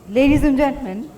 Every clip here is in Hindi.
Ladies and gentlemen,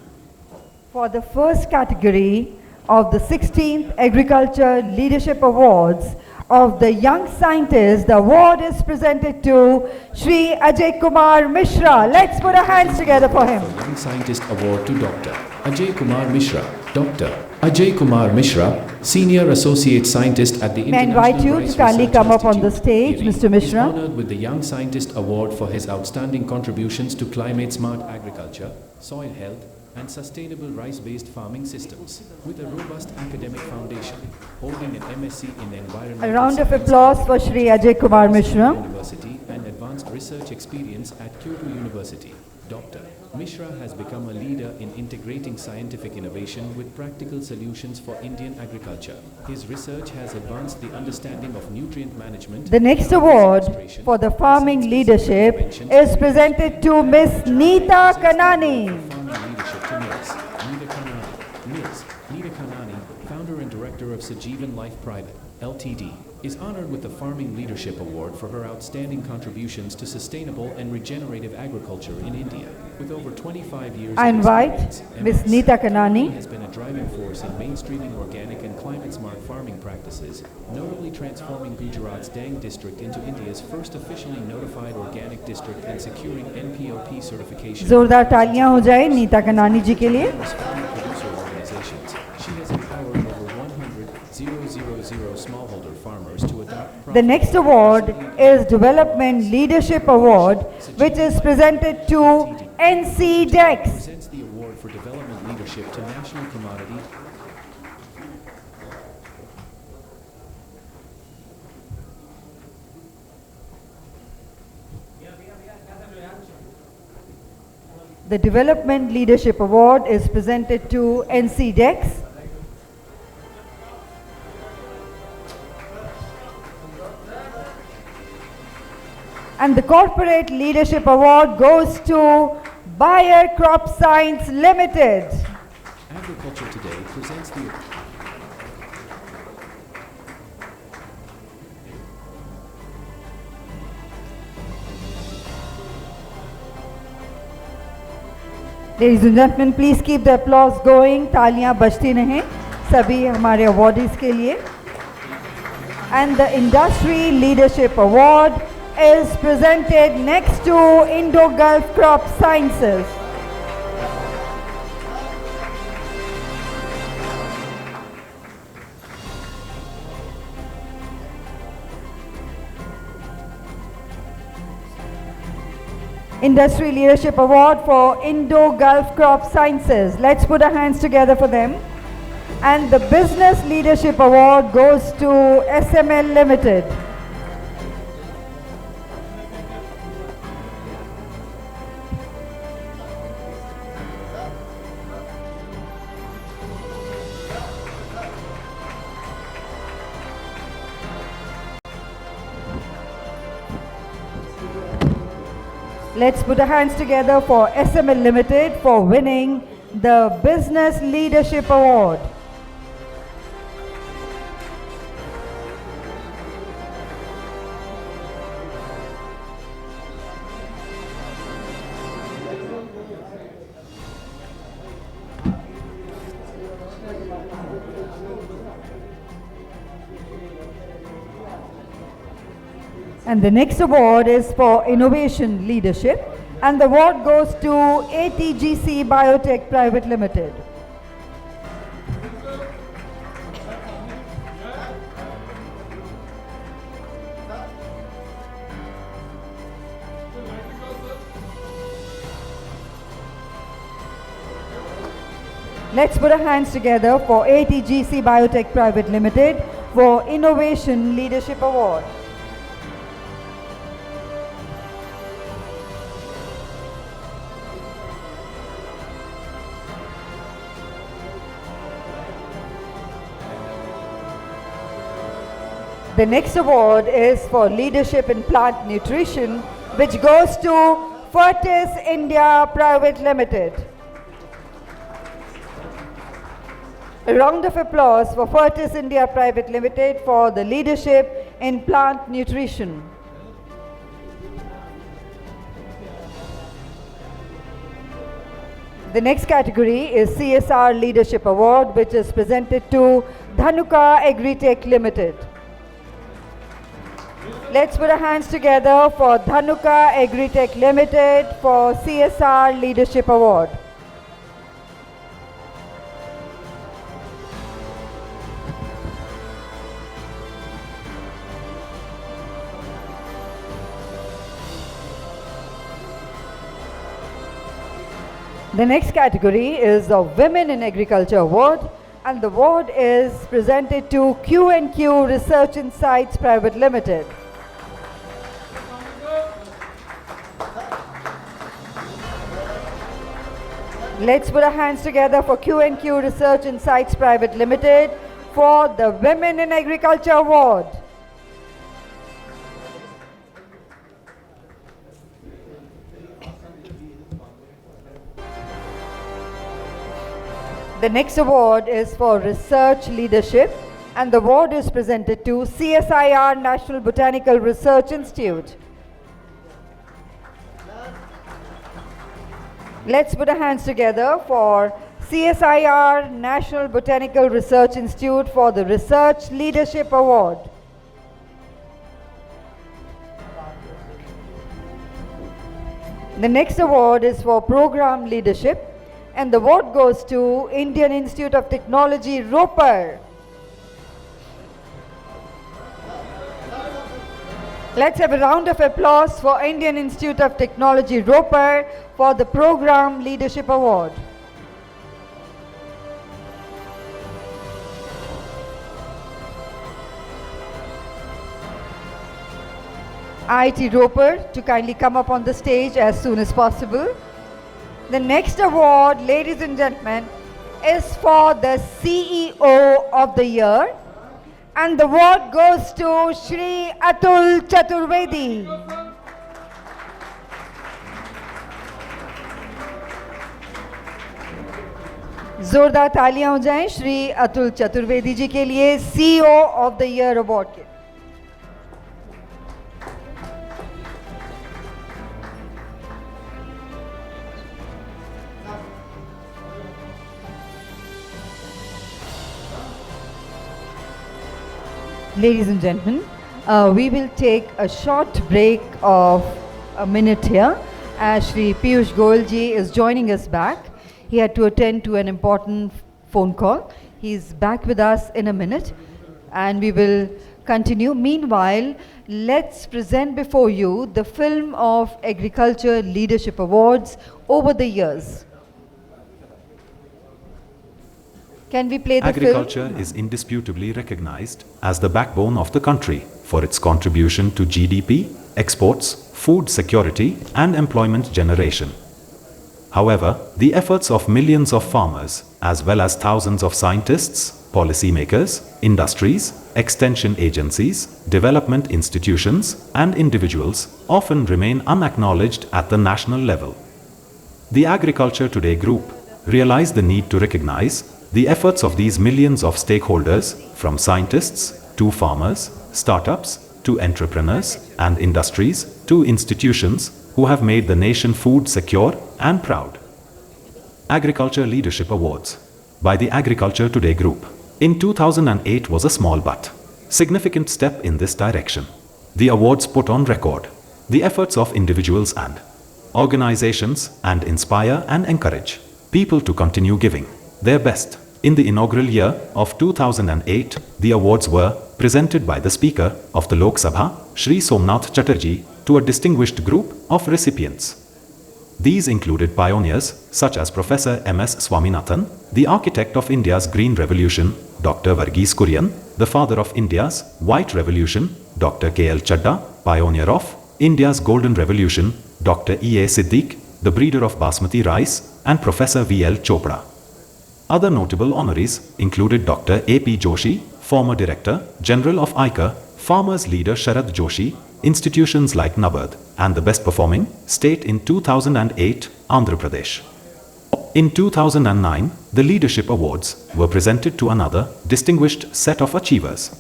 for the first category of the 16th Agriculture Leadership Awards of the Young Scientist, the award is presented to Shri Ajay Kumar Mishra. Let's put our hands together for him. Young Scientist Award to Dr. Ajay Kumar Mishra. Dr. Ajay Kumar Mishra, Senior Associate Scientist at the May I invite International you Rice to kindly Research come up on the Institute, stage, IRRI, Mr. Mishra. is honored with the Young Scientist Award for his outstanding contributions to climate-smart agriculture, soil health, and sustainable rice-based farming systems, with a robust academic foundation, holding an MSc in Environmental A round of Science applause for Shri Ajay Kumar Mishra. University and advanced research experience at Kyoto University. Dr. Mishra has become a leader in integrating scientific innovation with practical solutions for Indian agriculture. His research has advanced the understanding of nutrient management. The next award for the farming leadership is presented to Miss Neeta Kanani. Farming leadership to Ms. Neeta Kanani. Ms. Neeta Kanani, founder and director of Sajeevan Life Private, Ltd., is honored with the Farming Leadership Award for her outstanding contributions to sustainable and regenerative agriculture in India. With over 25 years I of invite experience, Miss MS Neeta Kanani. has been a driving force in mainstreaming organic and climate-smart farming practices, notably transforming Gujarat's Dang district into India's first officially notified organic district and securing NPOP certification. जोरदार तालियां हो जाए नीता कनानी जी के लिए. Famous farmer producer organizations, she has empowered over 100,000 smallholder farmers to adopt The next award is Development Leadership Award, which is presented to NC Dex. presents the award for development leadership to national commodity. The Development Leadership Award is presented to NC Dex. And the Corporate Leadership Award goes to Bayer Crop Science Limited. Agriculture Today presents the Ladies and gentlemen, please keep the applause going. तालियां बजती रहें सभी हमारे awardees के लिए. And the Industry Leadership Award is presented next to Indo-Gulf Crop Sciences. Industry Leadership Award for Indo-Gulf Crop Sciences. Let's put our hands together for them. And the Business Leadership Award goes to SML Limited. Let's put our hands together for SML Limited for winning the Business Leadership Award. And the next award is for Innovation Leadership, and the award goes to ATGC Biotech Private Limited. Let's put our hands together for ATGC Biotech Private Limited for Innovation Leadership Award. The next award is for Leadership in Plant Nutrition, which goes to Fertis India Private Limited. A round of applause for Fertis India Private Limited for the Leadership in Plant Nutrition. The next category is CSR Leadership Award, which is presented to Dhanuka Agritech Limited. Let's put our hands together for Dhanuka Agritech Limited for CSR Leadership Award. The next category is the Women in Agriculture Award, and the award is presented to Q&Q Research Insights Private Limited. Let's put our hands together for Q&Q Research Insights Private Limited for the Women in Agriculture Award. The next award is for Research Leadership, and the award is presented to CSIR National Botanical Research Institute. Let's put our hands together for CSIR National Botanical Research Institute for the Research Leadership Award. The next award is for Program Leadership, and the award goes to Indian Institute of Technology, Ropar. Let's have a round of applause for Indian Institute of Technology, Ropar for the Program Leadership Award. IIT Ropar to kindly come up on the stage as soon as possible. The next award, ladies and gentlemen, is for the CEO of the Year, and the award goes to Shri Atul Chaturvedi. जोरदार तालियां हो जाएं श्री अतुल चतुर्वेदी जी के लिए CEO of the Year award के। Ladies and gentlemen, we will take a short break of a minute here as Shri Piyush Goyal ji is joining us back. He had to attend to an important phone call. He's back with us in a minute and we will continue. Meanwhile, let's present before you the Film of Agriculture Leadership Awards over the years. Can we play the Agriculture film? is indisputably recognized as the backbone of the country for its contribution to GDP, exports, food security, and employment generation. However, the efforts of millions of farmers, as well as thousands of scientists, policymakers, industries, extension agencies, development institutions, and individuals often remain unacknowledged at the national level. The Agriculture Today Group realized the need to recognize the efforts of these millions of stakeholders, from scientists to farmers, startups to entrepreneurs and industries to institutions who have made the nation food secure and proud. Agriculture Leadership Awards by the Agriculture Today Group in 2008 was a small but significant step in this direction. The awards put on record the efforts of individuals and organizations and inspire and encourage people to continue giving their best. In the inaugural year of 2008, the awards were presented by the Speaker of the Lok Sabha, Shri Somnath Chatterjee, to a distinguished group of recipients. These included pioneers such as Professor M.S. Swaminathan, the architect of India's Green Revolution, Dr. Varghese Kurian, the father of India's White Revolution, Dr. K.L. Chadda, pioneer of India's Golden Revolution, Dr. E.A. Siddique, the breeder of Basmati rice, and Professor V.L. Chopra. Other notable honorees included Dr. A.P. Joshi, former Director General of ICAR, Farmers Leader Sharad Joshi, institutions like NABARD, and the best performing state in 2008, Andhra Pradesh. In 2009, the Leadership Awards were presented to another distinguished set of achievers.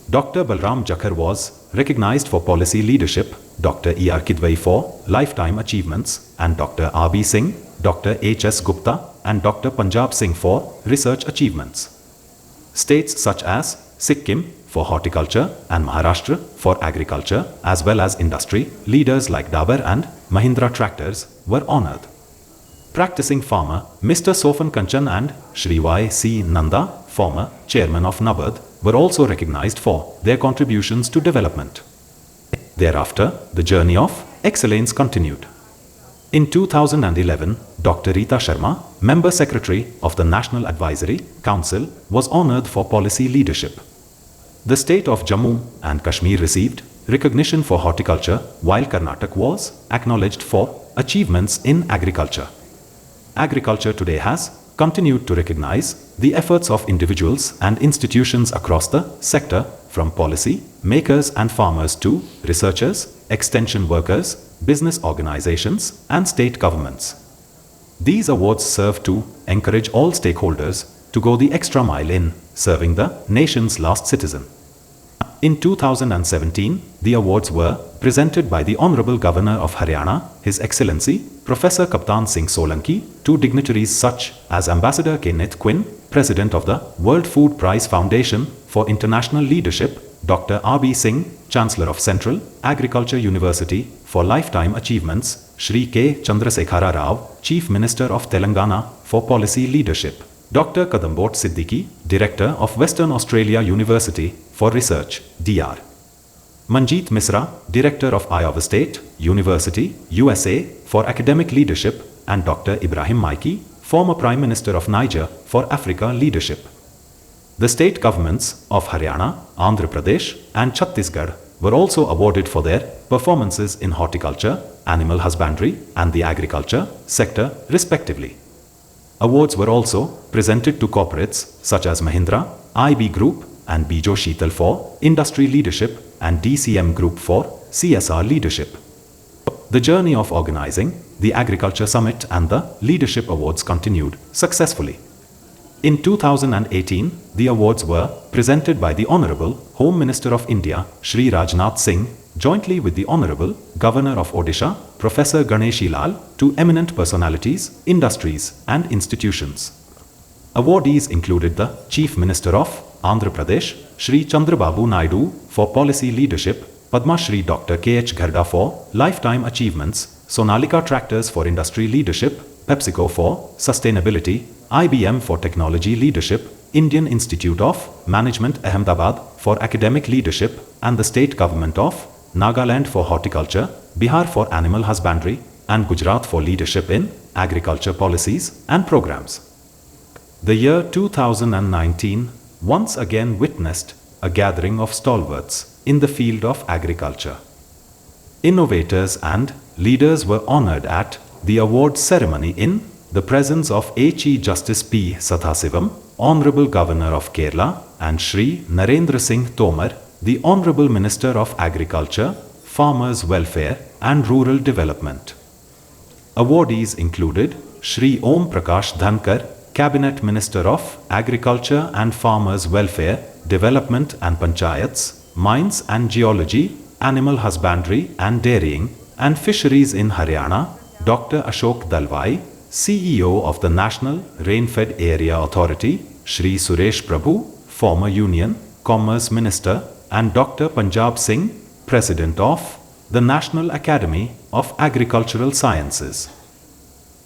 Dr. Balram Jakhar was recognized for policy leadership, Dr. E.R. Kidwai for lifetime achievements, and Dr. R.B. Singh, Dr. H.S. Gupta, and Dr. Punjab Singh for research achievements. States such as Sikkim for horticulture and Maharashtra for agriculture as well as industry, leaders like Dabur and Mahindra Tractors were honored. Practicing farmer Mr. Sofan Kanchan and Shri Y.C. Nanda, former chairman of NABARD, were also recognized for their contributions to development. Thereafter, the journey of excellence continued. In 2011, Dr. Rita Sharma, Member Secretary of the National Advisory Council, was honored for policy leadership. The state of Jammu and Kashmir received recognition for horticulture, while Karnataka was acknowledged for achievements in agriculture. Agriculture today has continued to recognize the efforts of individuals and institutions across the sector, from policy makers and farmers to researchers, extension workers, business organizations, and state governments. These awards serve to encourage all stakeholders to go the extra mile in serving the nation's last citizen. In 2017, the awards were presented by the Honorable Governor of Haryana, His Excellency Professor Kaptan Singh Solanki, to dignitaries such as Ambassador Kenneth Quinn, President of the World Food Prize Foundation for International Leadership, Dr. R.B. Singh, Chancellor of Central Agriculture University for Lifetime Achievements, Shri K. Chandrasekhara Rao, Chief Minister of Telangana for Policy Leadership, Dr. Kadambot Siddiqui, Director of Western Australia University for Research, DR. Manjeet Misra, Director of Iowa State University, USA for Academic Leadership, and Dr. Ibrahim Maiki, former Prime Minister of Niger for Africa Leadership. The state governments of Haryana, Andhra Pradesh, and Chhattisgarh were also awarded for their performances in horticulture, animal husbandry, and the agriculture sector, respectively. Awards were also presented to corporates such as Mahindra, IB Group, and Bijo Sheetal for industry leadership, and DCM Group for CSR leadership. The journey of organizing the Agriculture Summit and the Leadership Awards continued successfully. In 2018, the awards were presented by the Honorable Home Minister of India, Shri Rajnath Singh, jointly with the Honorable Governor of Odisha, Professor Ganeshi Lal, to eminent personalities, industries, and institutions. Awardees included the Chief Minister of Andhra Pradesh, Shri Chandrababu Naidu, for policy leadership, Padma Shri Dr. K.H. Gharda for lifetime achievements, Sonalika Tractors for industry leadership, PepsiCo for sustainability, IBM for technology leadership, Indian Institute of Management Ahmedabad for academic leadership, and the state government of Nagaland for horticulture, Bihar for animal husbandry, and Gujarat for leadership in agriculture policies and programs. The year 2019 once again witnessed a gathering of stalwarts in the field of agriculture. Innovators and leaders were honored at the awards ceremony in the presence of H.E. Justice P. Sathasivam, Honorable Governor of Kerala, and Shri Narendra Singh Tomar, the Honorable Minister of Agriculture, Farmers' Welfare and Rural Development. Awardees included Shri Om Prakash Dhankar, Cabinet Minister of Agriculture and Farmers' Welfare, Development and Panchayats, Mines and Geology, Animal Husbandry and Dairying, and Fisheries in Haryana, Dr. Ashok Dalwai, CEO of the National Rainfed Area Authority, Shri Suresh Prabhu, former Union Commerce Minister, and Dr. Punjab Singh, President of the National Academy of Agricultural Sciences.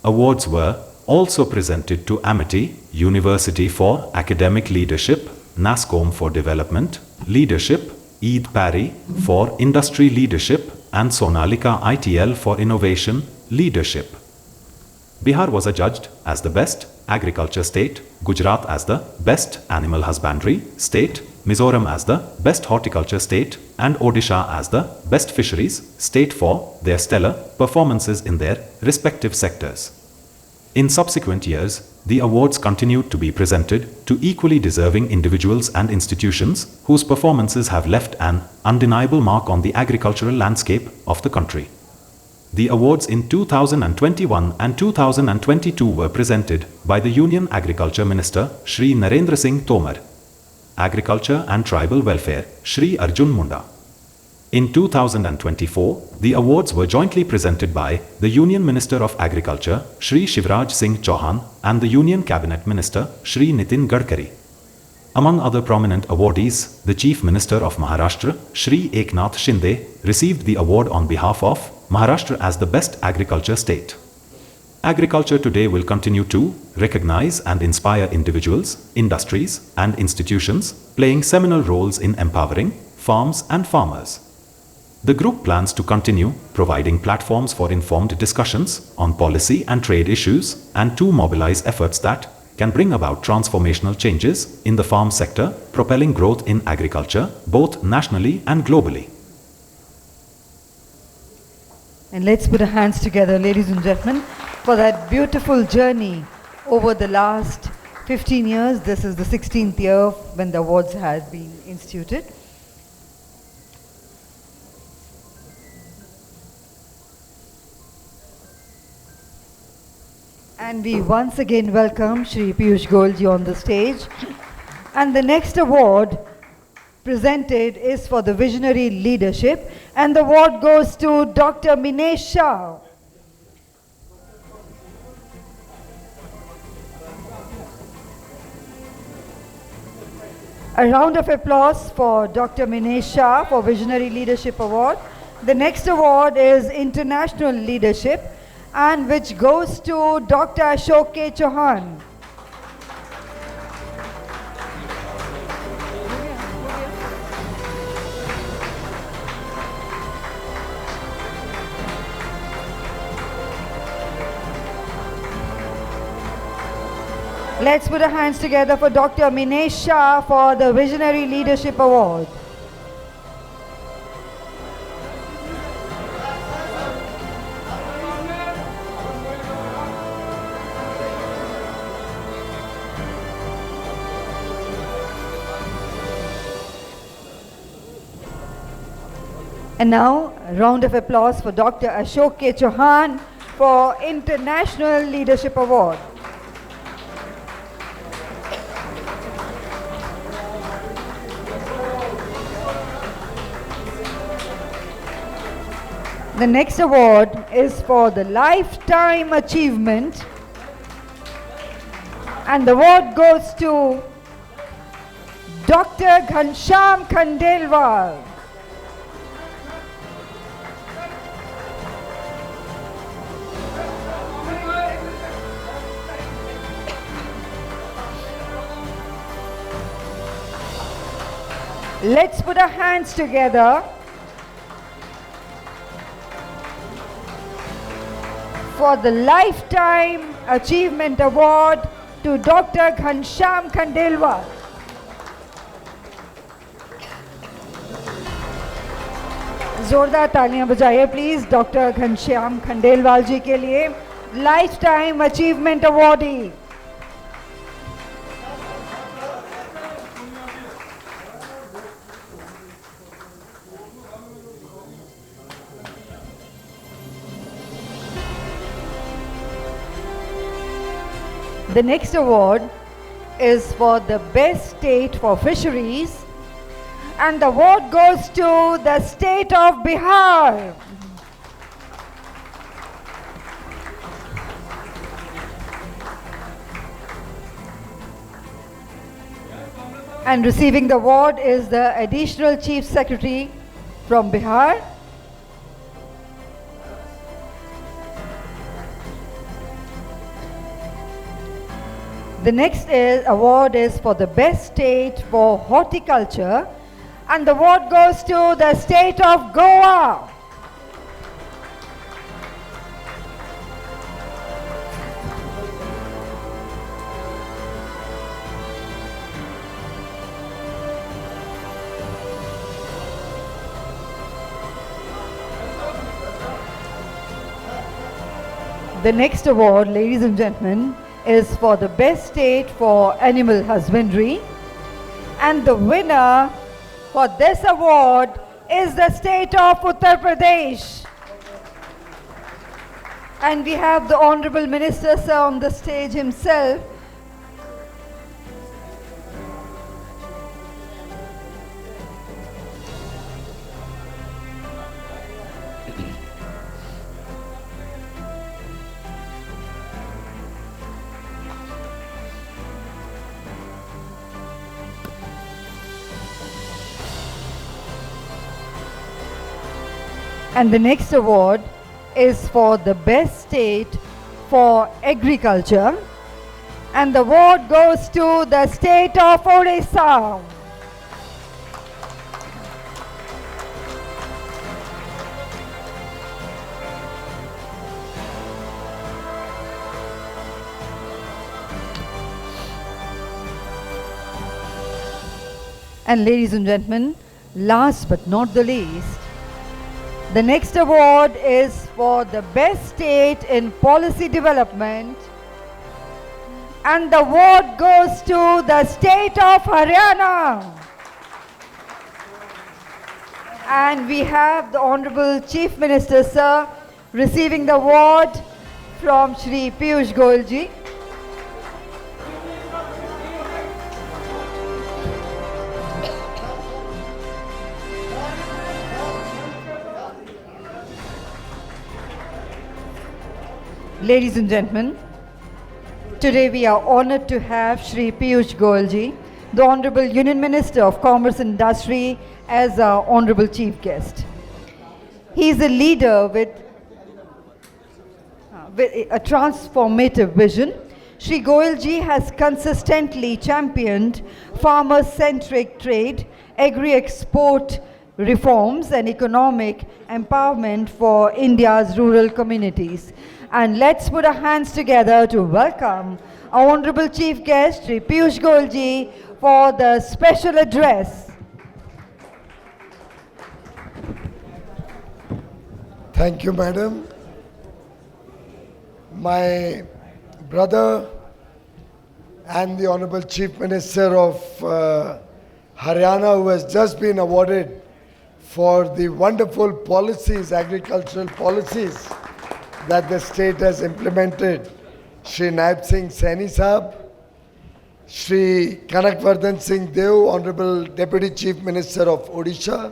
Awards were also presented to Amity University for Academic Leadership, NASCOM for Development Leadership, Eid Parry for Industry Leadership, and Sonalika ITL for Innovation Leadership. Bihar was adjudged as the best agriculture state, Gujarat as the best animal husbandry state, Mizoram as the best horticulture state, and Odisha as the best fisheries state for their stellar performances in their respective sectors. In subsequent years, the awards continued to be presented to equally deserving individuals and institutions whose performances have left an undeniable mark on the agricultural landscape of the country. The awards in 2021 and 2022 were presented by the Union Agriculture Minister Shri Narendra Singh Tomar. Agriculture and Tribal Welfare, Shri Arjun Munda. In 2024, the awards were jointly presented by the Union Minister of Agriculture, Shri Shivraj Singh Chauhan, and the Union Cabinet Minister, Shri Nitin Gadkari. Among other prominent awardees, the Chief Minister of Maharashtra, Shri Eknath Shinde, received the award on behalf of Maharashtra as the best agriculture state. Agriculture today will continue to recognize and inspire individuals, industries, and institutions, playing seminal roles in empowering farms and farmers. The group plans to continue providing platforms for informed discussions on policy and trade issues and to mobilize efforts that can bring about transformational changes in the farm sector, propelling growth in agriculture both nationally and globally. And let's put our hands together, ladies and gentlemen, for that beautiful journey over the last 15 years. This is the 16th year when the awards had been instituted. And we once again welcome Shri Piyush Goyalji on the stage. And the next award presented is for the visionary leadership, and the award goes to Dr. Minesh Shah. A round of applause for Dr. Minesh Shah for Visionary Leadership Award. The next award is International Leadership, and which goes to Dr. Ashok K. Chauhan. Let's put our hands together for Dr. Minesh Shah for the Visionary Leadership Award. And now, a round of applause for Dr. Ashok K. Chauhan for International Leadership Award. The next award is for the Lifetime Achievement, and the award goes to Dr. Ghanshyam Khandelwal. Let's put our hands together for the Lifetime Achievement Award to Dr. Ghanshyam Khandelwal. जोरदार तालियां बजाइए प्लीज डॉक्टर घनश्याम खंडेलवाल जी के लिए, life time achievement awardee. The next award is for the best state for fisheries, and the award goes to the state of Bihar. And receiving the award is the Additional Chief Secretary from Bihar. The next award is for the best state for horticulture, and the award goes to the state of Goa. The next award, ladies and gentlemen, is for the best state for animal husbandry, and the winner for this award is the state of Uttar Pradesh. And we have the Honorable Minister Sir on the stage himself. And the next award is for the best state for agriculture. And the award goes to the state of Odisha. And ladies and gentlemen, last but not the least, the next award is for the best state in policy development. And the award goes to the state of Haryana. And we have the Honorable Chief Minister, sir, receiving the award from Shri Piyush Goyal ji. Ladies and gentlemen, today we are honored to have Shri Piyush Goyal ji, the Honorable Union Minister of Commerce and Industry, as our Honorable Chief Guest. He is a leader with a transformative vision. Shri Goyal ji has consistently championed farmer-centric trade, agri-export reforms and economic empowerment for India's rural communities. And let's put our hands together to welcome our Honorable Chief Guest, Shri Piyush Goyal ji, for the special address. Thank you, Madam. My brother and the Honorable Chief Minister of Haryana, who has just been awarded for the wonderful policies, agricultural policies, that the state has implemented, Shri Naib Singh Saini Sahab, Shri Kanakvardhan Singh Dev, Honorable Deputy Chief Minister of Odisha,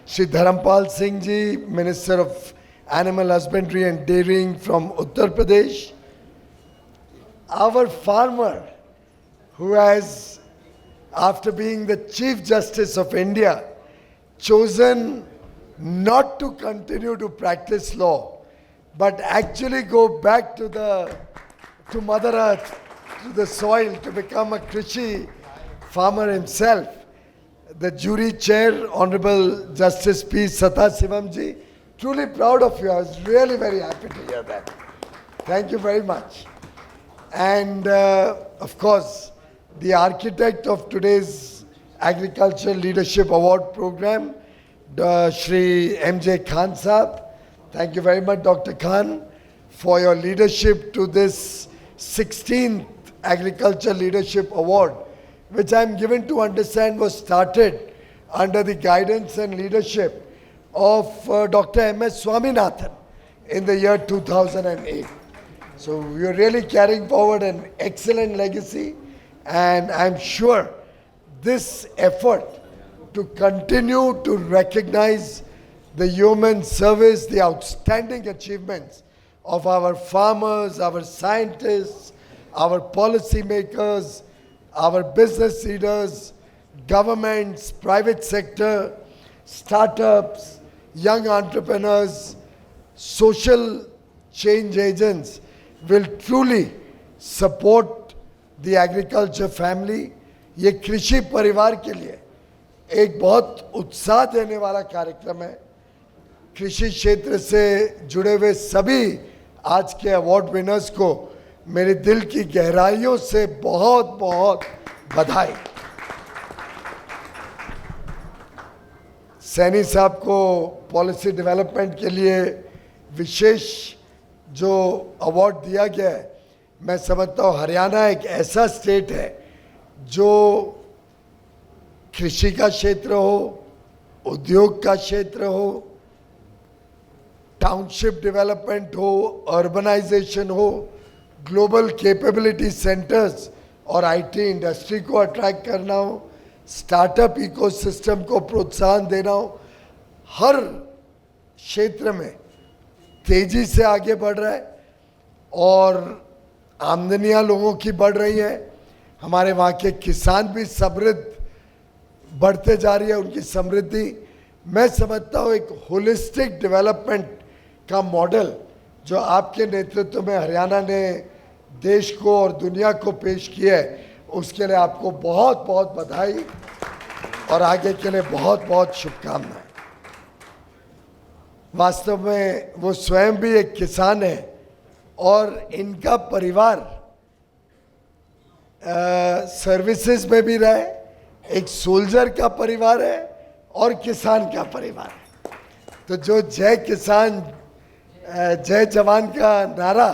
Shri Dharampal Singh Ji, Minister of Animal Husbandry and Dairying from Uttar Pradesh, our farmer who has, after being the Chief Justice of India, chosen not to continue to practice law, but actually go back to Mother Earth, to the soil, to become a Krishi farmer himself. The jury chair, Honorable Justice P. Sathasivam ji, truly proud of you. I was really very happy to hear that. Thank you very much. And of course, the architect of today's Agricultural Leadership Award program, Shri M.J. Khan Sahab. Thank you very much, Dr. Khan, for your leadership to this 16th Agriculture Leadership Award, which I am given to understand was started under the guidance and leadership of Dr. M.S. Swaminathan in the year 2008. So we are really carrying forward an excellent legacy, and I'm sure this effort to continue to recognize the human service, the outstanding achievements of our farmers, our scientists, our policymakers, our business leaders, governments, private sector, startups, young entrepreneurs, social change agents will truly support the agriculture family. ये कृषि परिवार के लिए एक बहुत उत्साह देने वाला कार्यक्रम है. कृषि क्षेत्र से जुड़े हुए सभी आज के अवार्ड विनर्स को मेरे दिल की गहराइयों से बहुत बहुत बधाई. सैनी साहब को पॉलिसी डेवलपमेंट के लिए विशेष जो अवार्ड दिया गया है, मैं समझता हूँ हरियाणा एक ऐसा स्टेट है जो कृषि का क्षेत्र हो, उद्योग का क्षेत्र हो, टाउनशिप डेवलपमेंट हो, अर्बनाइजेशन हो, ग्लोबल कैपेबिलिटी सेंटर्स और आईटी इंडस्ट्री को अट्रैक्ट करना हो, स्टार्टअप इकोसिस्टम को प्रोत्साहन देना हो, हर क्षेत्र में तेजी से आगे बढ़ रहा है और आमदनियां लोगों की बढ़ रही हैं. हमारे वहाँ के किसान भी समृद्ध बढ़ते जा रही है, उनकी समृद्धि. मैं समझता हूँ एक होलिस्टिक डेवलपमेंट का मॉडल जो आपके नेतृत्व में हरियाणा ने देश को और दुनिया को पेश किया है, उसके लिए आपको बहुत बहुत बधाई और आगे के लिए बहुत बहुत शुभकामनाएं। वास्तव में वो स्वयं भी एक किसान है और इनका परिवार सर्विसेज में भी रहे, एक सोल्जर का परिवार है और किसान का परिवार है। तो जो जय किसान जय जवान का नारा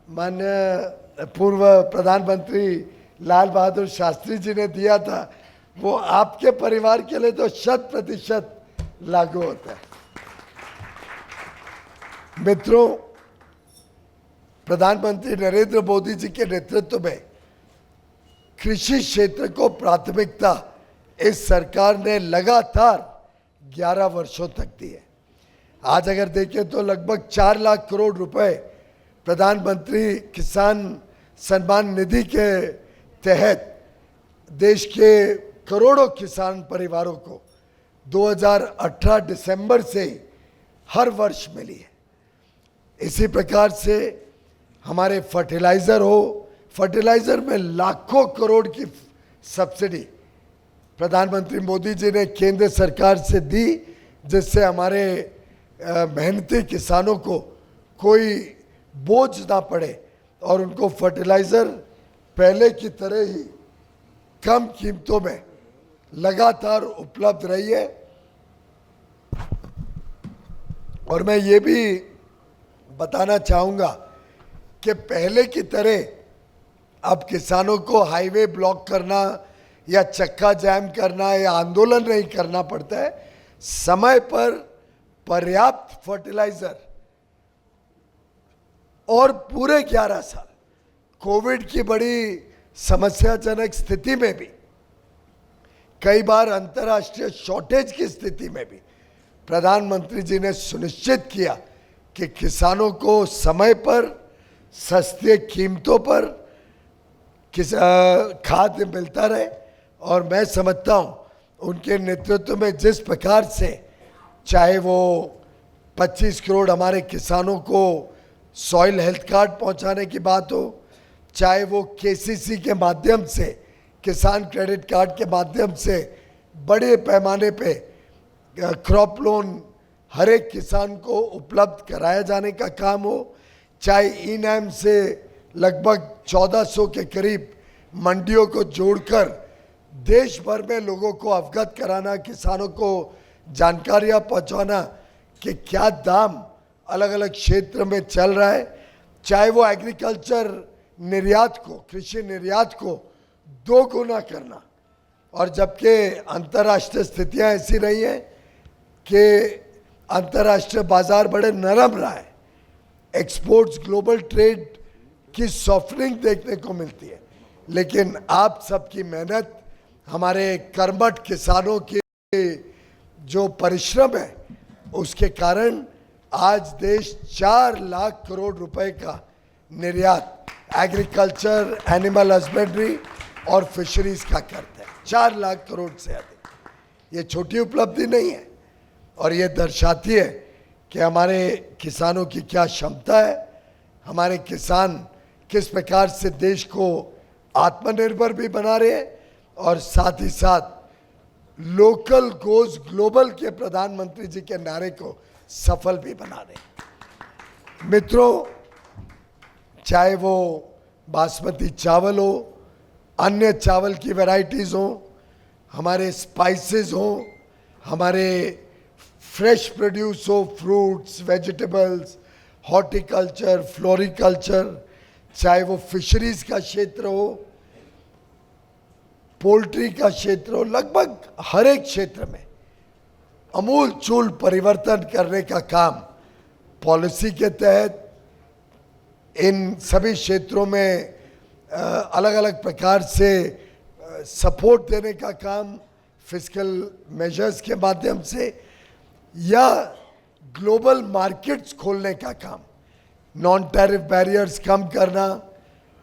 माननीय पूर्व प्रधानमंत्री लाल बहादुर शास्त्री जी ने दिया था, वो आपके परिवार के लिए तो 100% लागू होता है। मित्रों, प्रधानमंत्री नरेंद्र मोदी जी के नेतृत्व में कृषि क्षेत्र को प्राथमिकता इस सरकार ने लगातार 11 वर्षों तक दी है। आज अगर देखें तो लगभग 4 लाख करोड़ रुपए प्रधानमंत्री किसान सम्मान निधि के तहत देश के करोड़ों किसान परिवारों को 2018 दिसंबर से हर वर्ष मिली है। इसी प्रकार से हमारे फर्टिलाइजर में लाखों करोड़ की सब्सिडी प्रधानमंत्री मोदी जी ने केंद्र सरकार से दी, जिससे हमारे मेहनती किसानों को कोई बोझ ना पड़े और उनको फर्टिलाइजर पहले की तरह ही कम कीमतों में लगातार उपलब्ध रही है। और मैं ये भी बताना चाहूँगा कि पहले की तरह अब किसानों को हाईवे ब्लॉक करना या चक्का जाम करना या आंदोलन नहीं करना पड़ता है। समय पर पर्याप्त फर्टिलाइजर और पूरे 11 साल कोविड की बड़ी समस्याजनक स्थिति में भी, कई बार अंतर्राष्ट्रीय शॉर्टेज की स्थिति में भी प्रधानमंत्री जी ने सुनिश्चित किया कि किसानों को समय पर सस्ते कीमतों पर खाद्य मिलता रहे। और मैं समझता हूँ उनके नेतृत्व में जिस प्रकार से, चाहे वो 25 करोड़ हमारे किसानों को सॉइल हेल्थ कार्ड पहुँचाने की बात हो, चाहे वो केसीसी के माध्यम से, किसान क्रेडिट कार्ड के माध्यम से बड़े पैमाने पे क्रॉप लोन हर एक किसान को उपलब्ध कराया जाने का काम हो, चाहे ई-नैम से लगभग 1400 के करीब मंडियों को जोड़कर देश भर में लोगों को अवगत कराना, किसानों को जानकारियां पहुंचाना कि क्या दाम अलग अलग क्षेत्र में चल रहा है, चाहे वो एग्रीकल्चर निर्यात को, कृषि निर्यात को 2 गुना करना। और जबकि अंतर्राष्ट्रीय स्थितियां ऐसी रही हैं कि अंतर्राष्ट्रीय बाजार बड़े नरम रहा है, एक्सपोर्ट्स ग्लोबल ट्रेड की सॉफ्टनिंग देखने को मिलती है, लेकिन आप सबकी मेहनत, हमारे कर्मठ किसानों के जो परिश्रम है, उसके कारण आज देश 4 लाख करोड़ रुपए का निर्यात एग्रीकल्चर, एनिमल हस्बेंड्री और फिशरीज का करता है। 4 लाख करोड़ से अधिक। ये छोटी उपलब्धि नहीं है और ये दर्शाती है कि हमारे किसानों की क्या क्षमता है, हमारे किसान किस प्रकार से देश को आत्मनिर्भर भी बना रहे हैं और साथ ही साथ लोकल गोज ग्लोबल के प्रधानमंत्री जी के नारे को सफल भी बना रहे हैं। मित्रों, चाहे वो बासमती चावल हो, अन्य चावल की वैरायटीज़ हो, हमारे स्पाइसेस हो, हमारे फ्रेश प्रोड्यूस हो, फ्रूट्स, वेजिटेबल्स, हॉर्टिकल्चर, फ्लोरिकल्चर, चाहे वो फिशरीज का क्षेत्र हो, पोल्ट्री का क्षेत्र हो, लगभग हर एक क्षेत्र में अमूल चूल परिवर्तन करने का काम पॉलिसी के तहत इन सभी क्षेत्रों में अलग अलग प्रकार से सपोर्ट देने का काम फिस्कल मेजर्स के माध्यम से या ग्लोबल मार्केट्स खोलने का काम, नॉन टैरिफ बैरियर्स कम करना,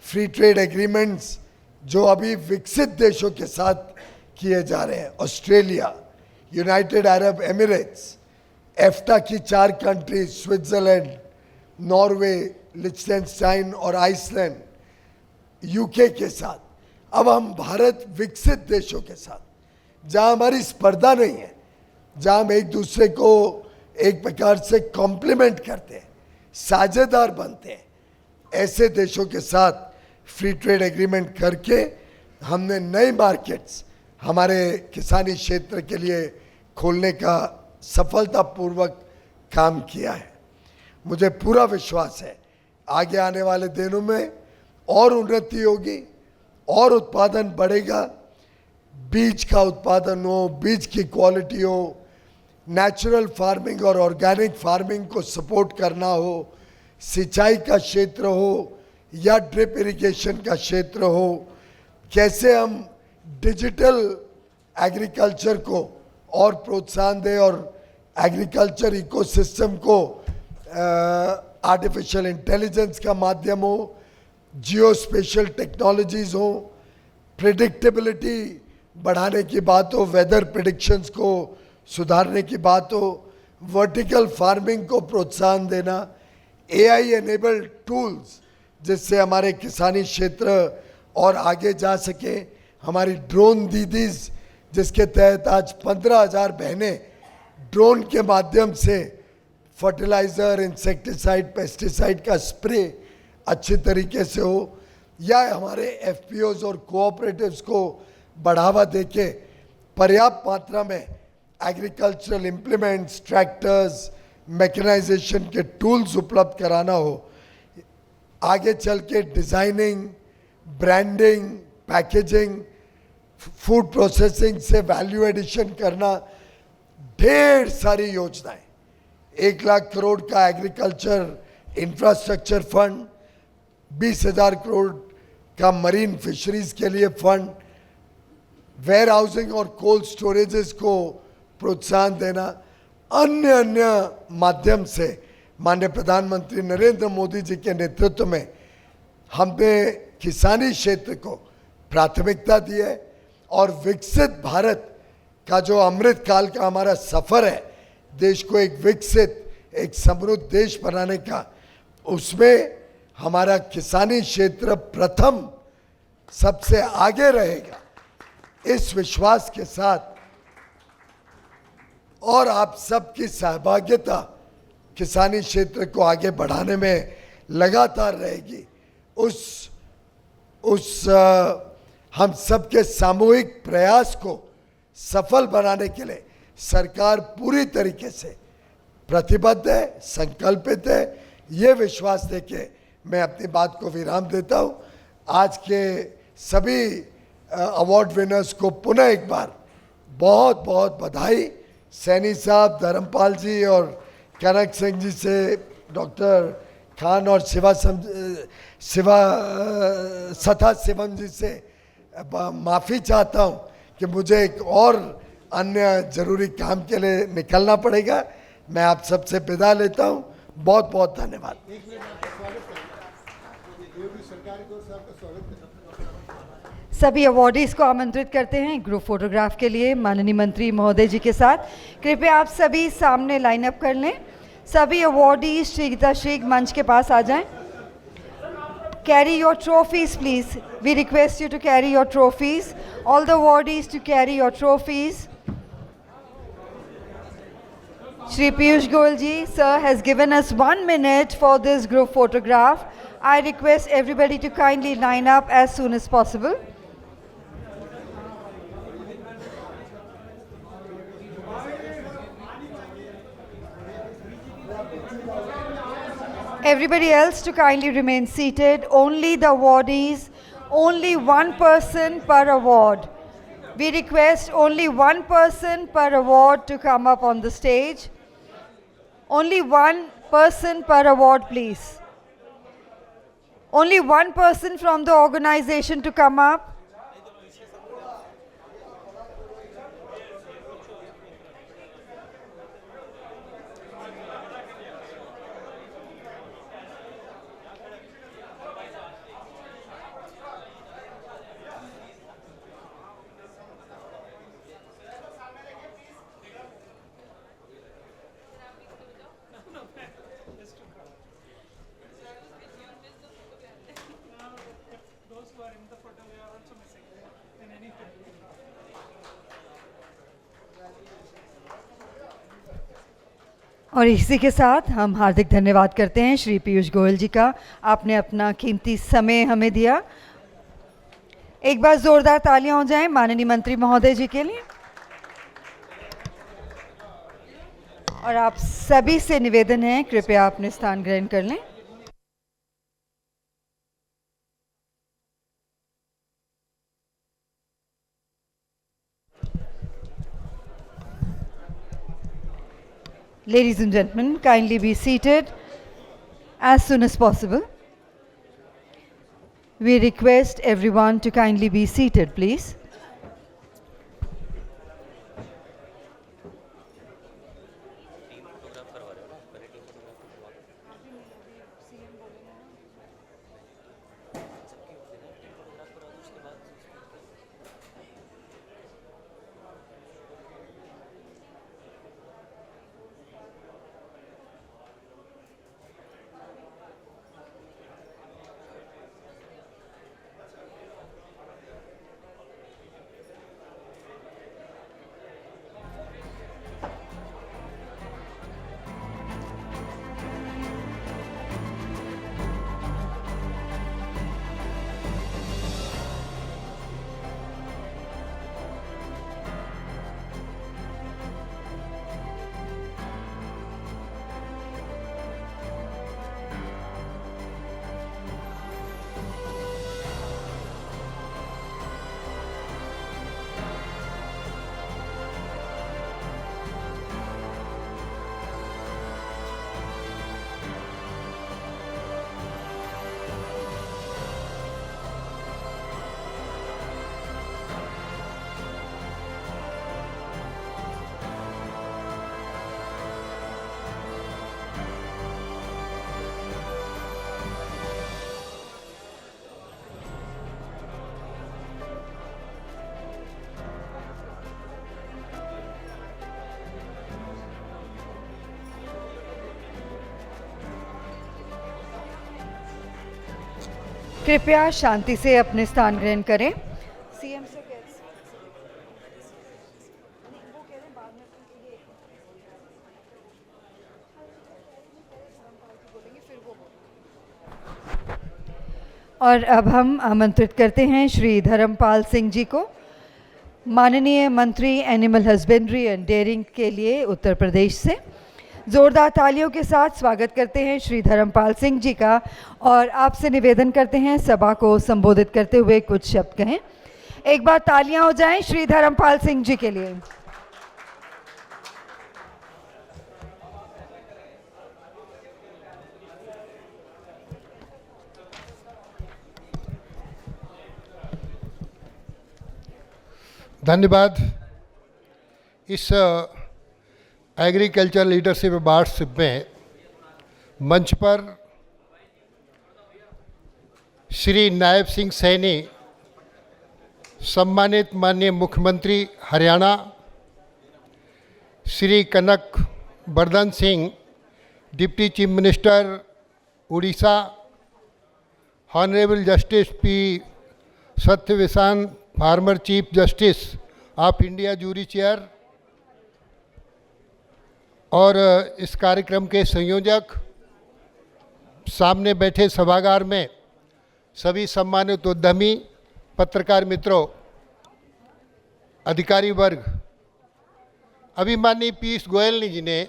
फ्री ट्रेड एग्रीमेंट्स जो अभी विकसित देशों के साथ किए जा रहे हैं, ऑस्ट्रेलिया, यूनाइटेड अरब एमिरेट्स, एफ्टा की 4 कंट्रीज स्विट्जरलैंड, नॉर्वे, लिechtenstein और आइसलैंड, यूके के साथ, अब हम भारत विकसित देशों के साथ, जहां हमारी स्पर्धा नहीं है, जहां हम एक दूसरे को एक प्रकार से कॉम्प्लीमेंट करते हैं, साझेदार बनते हैं, ऐसे देशों के साथ फ्री ट्रेड एग्रीमेंट करके हमने नए मार्केट्स हमारे किसानी क्षेत्र के लिए खोलने का सफलतापूर्वक काम किया है। मुझे पूरा विश्वास है आगे आने वाले दिनों में और उन्नति होगी और उत्पादन बढ़ेगा। बीज का उत्पादन हो, बीज की क्वालिटी हो, नेचुरल फार्मिंग और ऑर्गेनिक फार्मिंग को सपोर्ट करना हो, सिंचाई का क्षेत्र हो या ड्रिप इरिगेशन का क्षेत्र हो, कैसे हम डिजिटल एग्रीकल्चर को और प्रोत्साहन दें और एग्रीकल्चर इकोसिस्टम को आर्टिफिशियल इंटेलिजेंस का माध्यम हो, जियो स्पेशल टेक्नोलॉजीज हो, प्रिडिक्टेबिलिटी बढ़ाने की बात हो, वेदर प्रिडिक्शंस को सुधारने की बात हो, वर्टिकल फार्मिंग को प्रोत्साहन देना, एआई एनेबल्ड टूल्स जिससे हमारे किसानी क्षेत्र और आगे जा सके, हमारी ड्रोन दीदीज जिसके तहत आज 15,000 बहनें ड्रोन के माध्यम से फर्टिलाइज़र, इंसेक्टिसाइड, पेस्टिसाइड का स्प्रे अच्छी तरीके से हो, या हमारे एफपीओज और कोऑपरेटिव्स को बढ़ावा देके पर्याप्त मात्रा में एग्रीकल्चरल इम्प्लीमेंट्स, ट्रैक्टर्स, मैकेनाइजेशन के टूल्स उपलब्ध कराना हो। आगे चल के designing, branding, packaging, food processing से वैल्यू एडिशन करना, ढेर सारी योजनाएं, 1 लाख करोड़ का एग्रीकल्चर इंफ्रास्ट्रक्चर फंड, 20,000 करोड़ का मरीन फिशरीज के लिए फंड, वेयर हाउसिंग और कोल्ड स्टोरेजेस को प्रोत्साहन देना, अन्य माध्यम से माननीय प्रधानमंत्री नरेंद्र मोदी जी के नेतृत्व में हमने किसानी क्षेत्र को प्राथमिकता दी है और विकसित भारत का जो अमृत काल का हमारा सफर है, देश को एक विकसित, एक समृद्ध देश बनाने का, उसमें हमारा किसानी क्षेत्र प्रथम सबसे आगे रहेगा। इस विश्वास के साथ और आप सबकी सहभागिता किसानी क्षेत्र को आगे बढ़ाने में लगातार रहेगी, हम सबके सामूहिक प्रयास को सफल बनाने के लिए सरकार पूरी तरीके से प्रतिबद्ध है, संकल्पित है। ये विश्वास देके मैं अपनी बात को विराम देता हूँ। आज के सभी अवार्ड विनर्स को पुनः एक बार बहुत बहुत बधाई। सैनी साहब, धर्मपाल जी और कनक सिंह जी से डॉक्टर खान और सथा शिवम जी से माफ़ी चाहता हूँ कि मुझे एक और अन्य ज़रूरी काम के लिए निकलना पड़ेगा। मैं आप सबसे विदा लेता हूँ। बहुत बहुत धन्यवाद। सभी अवॉर्डीज को आमंत्रित करते हैं ग्रुप फोटोग्राफ के लिए माननीय मंत्री महोदय जी के साथ। कृपया आप सभी सामने लाइन अप कर लें। सभी अवॉर्डीज शीघ्र मंच के पास आ जाएं। Carry your trophies, please. We request you to carry your trophies. All the awardees to carry your trophies. Shri Piyush Goyal ji, sir, has given us 1 minute for this group photograph. I request everybody to kindly line up as soon as possible. Everybody else to kindly remain seated. Only the awardees, only one person per award. We request only one person per award to come up on the stage. Only one person per award, please. Only one person from the organization to come up. और इसी के साथ हम हार्दिक धन्यवाद करते हैं श्री पीयूष गोयल जी का, आपने अपना कीमती समय हमें दिया। एक बार जोरदार तालियां हो जाएं माननीय मंत्री महोदय जी के लिए। और आप सभी से निवेदन है, कृपया अपने स्थान ग्रहण कर लें। Ladies and gentlemen, kindly be seated as soon as possible. We request everyone to kindly be seated, please. कृपया शांति से अपने स्थान ग्रहण करें। सीएम से और अब हम आमंत्रित करते हैं श्री धर्मपाल सिंह जी को, माननीय मंत्री एनिमल हस्बेंड्री एंड डेयरिंग के लिए उत्तर प्रदेश से। जोरदार तालियों के साथ स्वागत करते हैं श्री धर्मपाल सिंह जी का और आपसे निवेदन करते हैं सभा को संबोधित करते हुए कुछ शब्द कहें। एक बार तालियां हो जाएं श्री धर्मपाल सिंह जी के लिए। धन्यवाद। इस एग्रीकल्चर लीडरशिप अवार्ड्स में मंच पर श्री नायब सिंह सैनी, सम्मानित माननीय मुख्यमंत्री Haryana Shri Kanak Vardhan Singh, deputy chief minister Odisha, honourable justice P Sathasivam, former chief justice of India jury chair, और इस कार्यक्रम के संयोजक, सामने बैठे सभागार में सभी सम्मानित उद्यमी, पत्रकार मित्रों, अधिकारी वर्ग, अभी माननीय पीयूष गोयल जी ने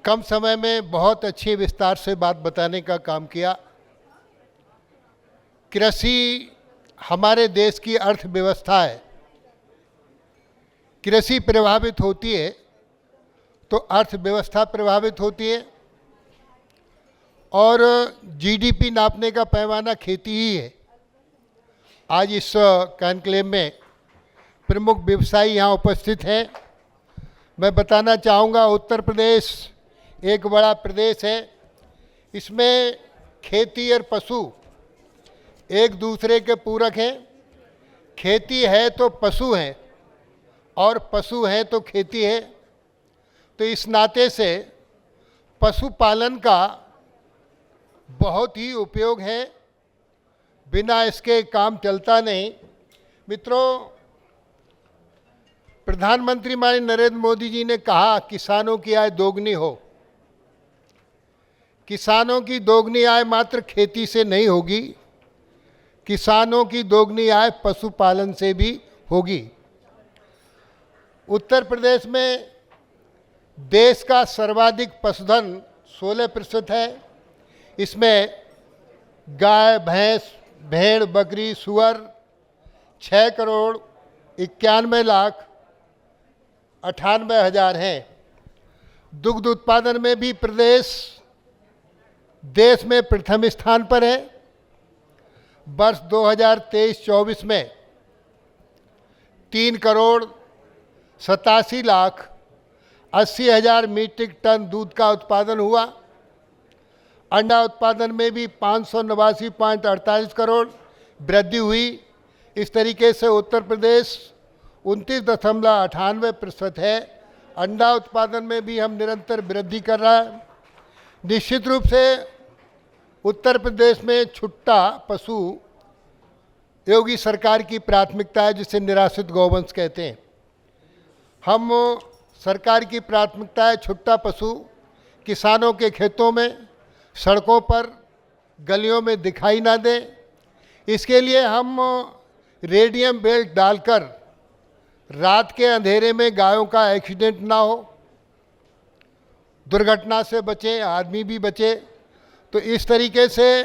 कम समय में बहुत अच्छे विस्तार से बात बताने का काम किया। कृषि हमारे देश की अर्थव्यवस्था है। कृषि प्रभावित होती है तो अर्थव्यवस्था प्रभावित होती है, और जीडीपी नापने का पैमाना खेती ही है। आज इस कॉन्क्लेव में प्रमुख व्यवसायी यहाँ उपस्थित हैं। मैं बताना चाहूँगा, उत्तर प्रदेश एक बड़ा प्रदेश है। इसमें खेती और पशु एक दूसरे के पूरक हैं। खेती है तो पशु हैं, और पशु हैं तो खेती है। तो इस नाते से पशुपालन का बहुत ही उपयोग है, बिना इसके काम चलता नहीं। मित्रों, प्रधानमंत्री माननीय नरेंद्र मोदी जी ने कहा किसानों की आय दोगुनी हो। किसानों की दोगुनी आय मात्र खेती से नहीं होगी, किसानों की दोगुनी आय पशुपालन से भी होगी। उत्तर प्रदेश में देश का सर्वाधिक पशुधन 16% है। इसमें गाय, भैंस, भेड़, बकरी, सुअर 6,91,98,000 हैं। दुग्ध उत्पादन में भी प्रदेश देश में प्रथम स्थान पर है। वर्ष 2023-24 में 3,87,80,000 मीट्रिक टन दूध का उत्पादन हुआ। अंडा उत्पादन में भी 589.48 करोड़ वृद्धि हुई। इस तरीके से उत्तर प्रदेश 29.98% है। अंडा उत्पादन में भी हम निरंतर वृद्धि कर रहा है। निश्चित रूप से उत्तर प्रदेश में छुट्टा पशु योगी सरकार की प्राथमिकता है, जिसे निराश्रित गौवंश कहते हैं। हम सरकार की प्राथमिकता है छुट्टा पशु किसानों के खेतों में, सड़कों पर, गलियों में दिखाई ना दे। इसके लिए हम रेडियम बेल्ट डालकर रात के अंधेरे में गायों का एक्सीडेंट ना हो, दुर्घटना से बचें, आदमी भी बचे। तो इस तरीके से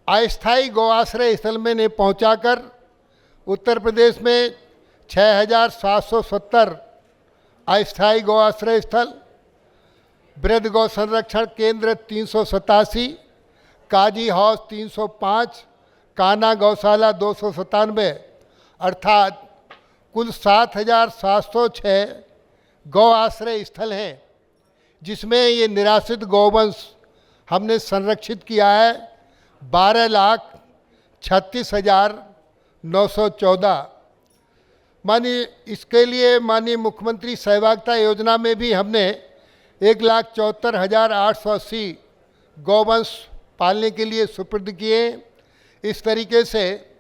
अस्थायी गौआश्रय स्थल में ने पहुंचाकर उत्तर प्रदेश में 6,770 अस्थायी गौआश्रय स्थल, वृद्ध गौ संरक्षण केंद्र 387, काजी हाउस 305, कान्हा गौशाला 297, अर्थात कुल 7,706 गौ आश्रय स्थल हैं, जिसमें ये निराश्रित गौवंश हमने संरक्षित किया है 12,36,914। माननीय इसके लिए माननीय मुख्यमंत्री सहभागिता योजना में भी हमने 1,74,880 गौवंश पालने के लिए सुपुर्द किए। इस तरीके से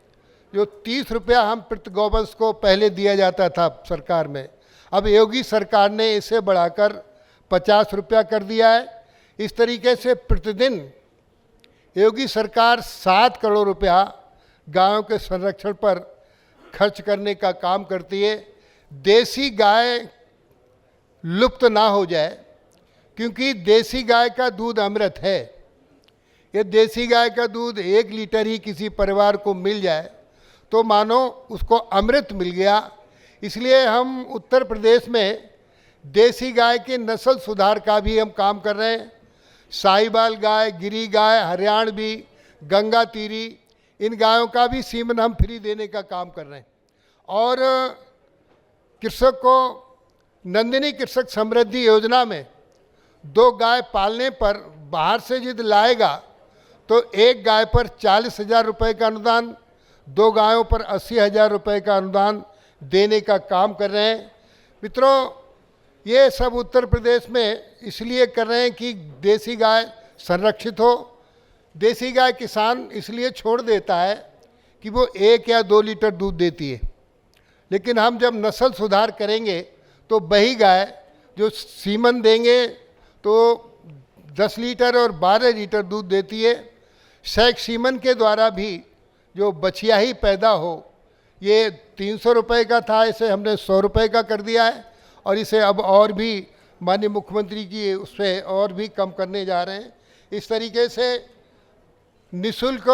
जो 30 रुपया हम प्रति गौवंश को पहले दिया जाता था सरकार में, अब योगी सरकार ने इसे बढ़ाकर 50 रुपया कर दिया है। इस तरीके से प्रतिदिन योगी सरकार 7 करोड़ रुपया गायों के संरक्षण पर खर्च करने का काम करती है। देसी गाय लुप्त ना हो जाए, क्योंकि देसी गाय का दूध अमृत है। ये देसी गाय का दूध 1 लीटर ही किसी परिवार को मिल जाए तो मानो उसको अमृत मिल गया। इसलिए हम उत्तर प्रदेश में देसी गाय के नस्ल सुधार का भी हम काम कर रहे हैं। साहिवाल गाय, गिरी गाय, हरियाणवी, गंगा तीरी, इन गायों का भी सीमन हम फ्री देने का काम कर रहे हैं। और कृषक को नंदिनी कृषक समृद्धि योजना में 2 गाय पालने पर बाहर से यदि लाएगा तो 1 गाय पर 40,000 रुपये का अनुदान, 2 गायों पर 80,000 रुपये का अनुदान देने का काम कर रहे हैं। मित्रों, ये सब उत्तर प्रदेश में इसलिए कर रहे हैं कि देसी गाय संरक्षित हो। देसी गाय किसान इसलिए छोड़ देता है कि वो 1 या 2 लीटर दूध देती है, लेकिन हम जब नस्ल सुधार करेंगे तो वही गाय जो सीमन देंगे तो 10 लीटर और 12 लीटर दूध देती है। सेक्स सीमन के द्वारा भी जो बछिया ही पैदा हो, ये 300 रुपये का था, इसे हमने 100 रुपये का कर दिया है, और इसे अब और भी माननीय मुख्यमंत्री की उससे और भी कम करने जा रहे हैं। इस तरीके से निःशुल्क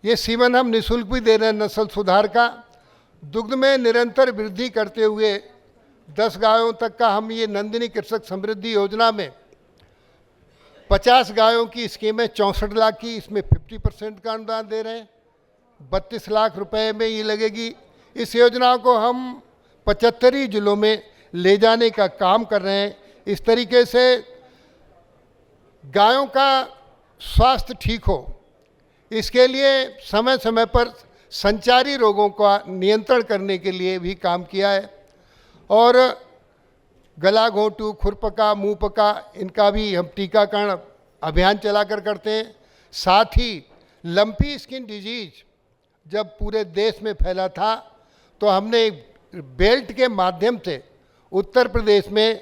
ये सीमन हम निःशुल्क भी दे रहे हैं नस्ल सुधार का। दुग्ध में निरंतर वृद्धि करते हुए 10 गायों तक का हम ये नंदिनी कृषक समृद्धि योजना में 50 गायों की स्कीम है 64 लाख की, इसमें 50% का अनुदान दे रहे हैं। 32 लाख रुपए में ये लगेगी। इस योजना को हम 75 जिलों में ले जाने का काम कर रहे हैं। इस तरीके से गायों का स्वास्थ्य ठीक हो, इसके लिए समय समय पर संचारी रोगों का नियंत्रण करने के लिए भी काम किया है, और गला घोंटू, खुरपका, मुंह पका, इनका भी हम टीकाकरण अभियान चलाकर करते हैं। साथ ही लंपी स्किन डिजीज जब पूरे देश में फैला था तो हमने बेल्ट के माध्यम से उत्तर प्रदेश में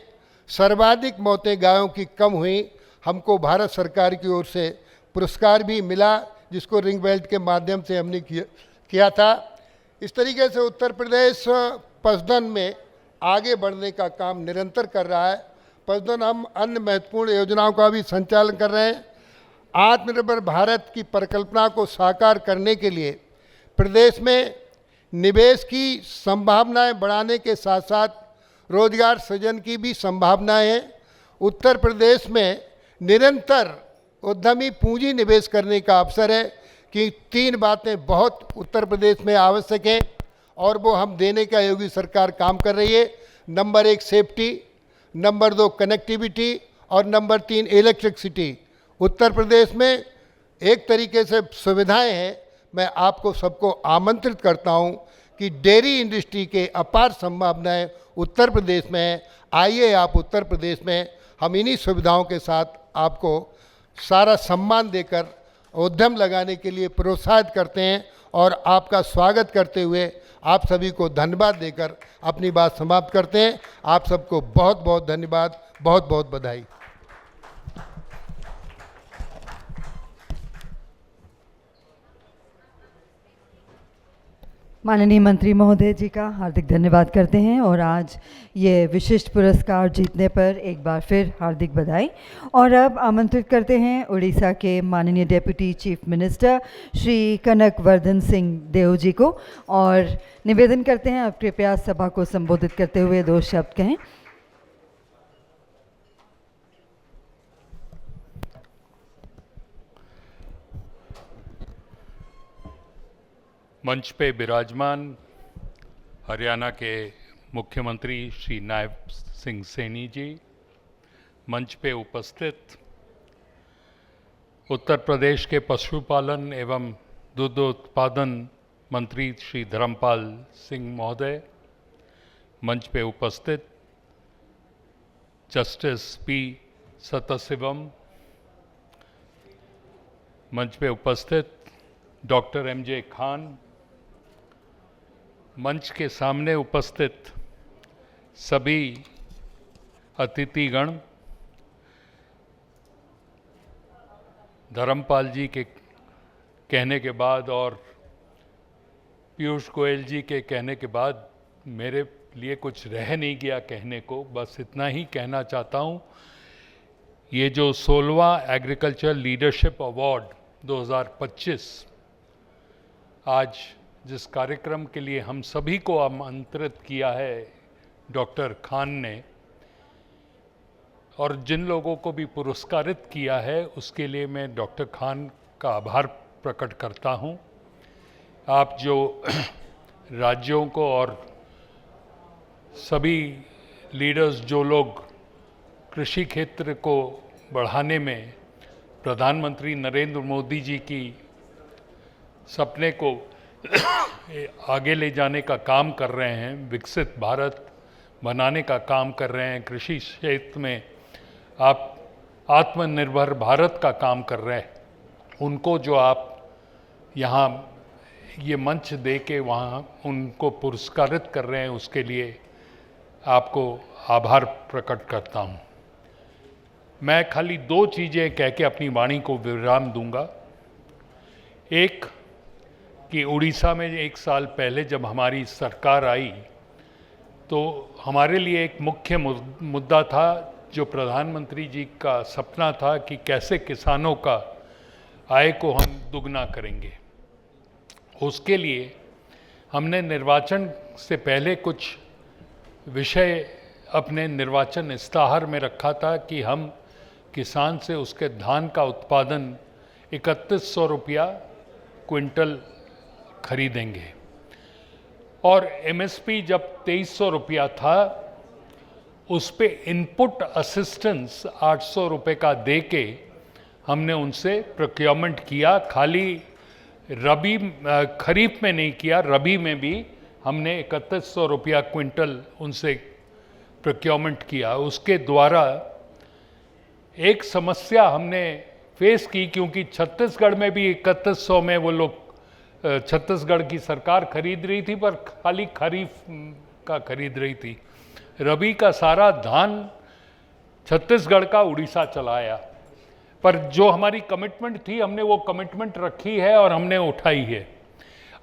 सर्वाधिक मौतें गायों की कम हुई। हमको भारत सरकार की ओर से पुरस्कार भी मिला, जिसको रिंग बेल्ट के माध्यम से हमने किया था। इस तरीके से उत्तर प्रदेश पशुधन में आगे बढ़ने का काम निरंतर कर रहा है। पशुधन हम अन्य महत्वपूर्ण योजनाओं का भी संचालन कर रहे हैं। आत्मनिर्भर भारत की परिकल्पना को साकार करने के लिए प्रदेश में निवेश की संभावनाएं बढ़ाने के साथ साथ रोजगार सृजन की भी संभावनाएं हैं। उत्तर प्रदेश में निरंतर उद्यमी पूंजी निवेश करने का अवसर है कि 3 बातें बहुत उत्तर प्रदेश में आवश्यक हैं और वो हम देने का योगी सरकार काम कर रही है। नंबर 1 सेफ्टी, नंबर 2 कनेक्टिविटी और नंबर 3 इलेक्ट्रिसिटी। उत्तर प्रदेश में एक तरीके से सुविधाएं हैं। मैं आपको सबको आमंत्रित करता हूं कि डेयरी इंडस्ट्री के अपार संभावनाएं उत्तर प्रदेश में हैं। आइए आप उत्तर प्रदेश में, हम इन्हीं सुविधाओं के साथ आपको सारा सम्मान देकर उद्यम लगाने के लिए प्रोत्साहित करते हैं और आपका स्वागत करते हुए आप सभी को धन्यवाद देकर अपनी बात समाप्त करते हैं। आप सबको बहुत बहुत धन्यवाद, बहुत बहुत बधाई। माननीय मंत्री महोदय जी का हार्दिक धन्यवाद करते हैं और आज ये विशिष्ट पुरस्कार जीतने पर एक बार फिर हार्दिक बधाई। और अब आमंत्रित करते हैं उड़ीसा के माननीय deputy chief minister Shri Kanak Vardhan Singh Dev ji को, और निवेदन करते हैं आप कृपया सभा को संबोधित करते हुए 2 शब्द कहें। मंच पे विराजमान हरियाणा के मुख्यमंत्री श्री नायब सिंह सैनी जी, मंच पे उपस्थित उत्तर प्रदेश के पशुपालन एवं दूध उत्पादन मंत्री श्री धर्मपाल सिंह महोदय, मंच पे उपस्थित जस्टिस पी सतशिवम, मंच पे उपस्थित डॉक्टर एमजे खान, मंच के सामने उपस्थित सभी अतिथिगण, धर्मपाल जी के कहने के बाद और पीयूष गोयल जी के कहने के बाद मेरे लिए कुछ रह नहीं गया कहने को। बस इतना ही कहना चाहता हूँ, ये जो 16वां एग्रीकल्चर लीडरशिप अवार्ड 2025 आज जिस कार्यक्रम के लिए हम सभी को आमंत्रित किया है डॉक्टर खान ने, और जिन लोगों को भी पुरस्कारित किया है, उसके लिए मैं डॉक्टर खान का आभार प्रकट करता हूं। आप जो राज्यों को और सभी लीडर्स, जो लोग कृषि क्षेत्र को बढ़ाने में प्रधानमंत्री नरेंद्र मोदी जी की सपने को आगे ले जाने का काम कर रहे हैं, विकसित भारत बनाने का काम कर रहे हैं, कृषि क्षेत्र में आप आत्मनिर्भर भारत का काम कर रहे हैं, उनको जो आप यहाँ ये मंच दे के वहाँ उनको पुरस्कारित कर रहे हैं, उसके लिए आपको आभार प्रकट करता हूँ। मैं खाली 2 चीज़ें कह के अपनी वाणी को विराम दूंगा। एक कि उड़ीसा में 1 साल पहले जब हमारी सरकार आई तो हमारे लिए एक मुख्य मुद्दा था, जो प्रधानमंत्री जी का सपना था कि कैसे किसानों का आय को हम दुगना करेंगे। उसके लिए हमने निर्वाचन से पहले कुछ विषय अपने निर्वाचन इस्ताहार में रखा था कि हम किसान से उसके धान का उत्पादन 3100 रुपया क्विंटल खरीदेंगे, और एमएसपी जब 2300 रुपया था, उस पे इनपुट असिस्टेंस 800 रुपये का दे के हमने उनसे प्रोक्योरमेंट किया। खाली रबी खरीफ में नहीं किया, रबी में भी हमने 3100 रुपया क्विंटल उनसे प्रोक्योरमेंट किया। उसके द्वारा एक समस्या हमने फेस की, क्योंकि छत्तीसगढ़ में भी 3100 में वो लोग, छत्तीसगढ़ की सरकार खरीद रही थी, पर खाली खरीफ का खरीद रही थी। रबी का सारा धान छत्तीसगढ़ का उड़ीसा चलाया, पर जो हमारी कमिटमेंट थी हमने वो कमिटमेंट रखी है और हमने उठाई है।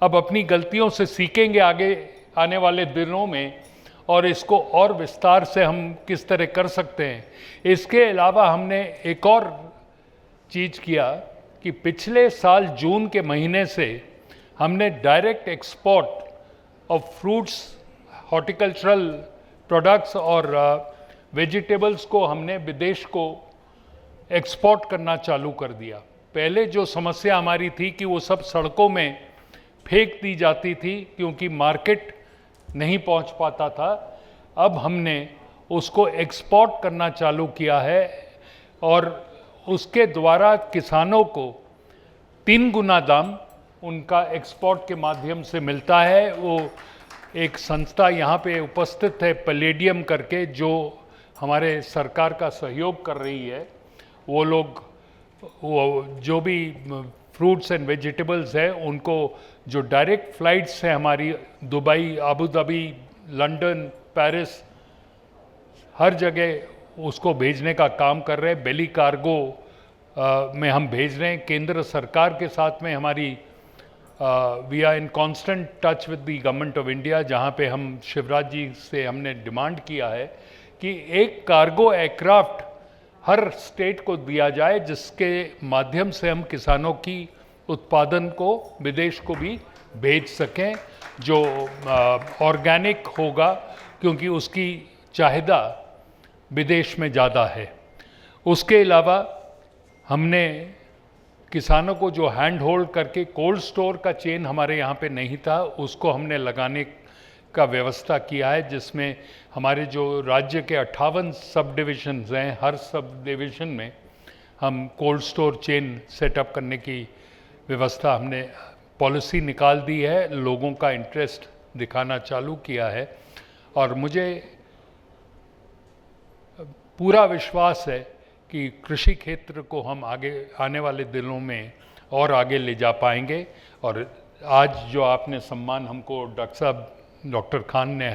अब अपनी गलतियों से सीखेंगे आगे आने वाले दिनों में, और इसको और विस्तार से हम किस तरह कर सकते हैं। इसके अलावा हमने एक और चीज़ किया कि पिछले साल जून के महीने से हमने direct export of fruits, horticultural products और वेजिटेबल्स को हमने विदेश को एक्सपोर्ट करना चालू कर दिया। पहले जो समस्या हमारी थी कि वो सब सड़कों में फेंक दी जाती थी क्योंकि मार्केट नहीं पहुंच पाता था। अब हमने उसको एक्सपोर्ट करना चालू किया है और उसके द्वारा किसानों को 3 गुना दाम उनका एक्सपोर्ट के माध्यम से मिलता है। वो एक संस्था यहाँ पे उपस्थित है पैलेडियम करके, जो हमारे सरकार का सहयोग कर रही है। वो लोग जो भी फ्रूट्स एंड वेजिटेबल्स है उनको जो डायरेक्ट फ्लाइट्स है हमारी Dubai, Abu Dhabi, London, Paris, हर जगह उसको भेजने का काम कर रहे हैं। बेली कार्गो में हम भेज रहे हैं। केंद्र सरकार के साथ में हमारी we are in constant touch with the government of India, जहाँ पे हम शिवराज जी से हमने डिमांड किया है कि एक कार्गो एयरक्राफ्ट हर स्टेट को दिया जाए, जिसके माध्यम से हम किसानों की उत्पादन को विदेश को भी भेज सकें, जो ऑर्गेनिक होगा, क्योंकि उसकी चाहिदा विदेश में ज़्यादा है। उसके अलावा हमने किसानों को जो हैंड होल्ड करके कोल्ड स्टोर का चेन हमारे यहाँ पे नहीं था, उसको हमने लगाने का व्यवस्था किया है, जिसमें हमारे जो राज्य के 58 सब डिविजन्स हैं, हर सब डिविजन में हम कोल्ड स्टोर चेन सेटअप करने की व्यवस्था हमने पॉलिसी निकाल दी है। लोगों का इंटरेस्ट दिखाना चालू किया है और मुझे पूरा विश्वास है कि कृषि क्षेत्र को हम आगे आने वाले दिनों में और आगे ले जा पाएंगे। और आज जो आपने सम्मान हमको डॉक्टर खान ने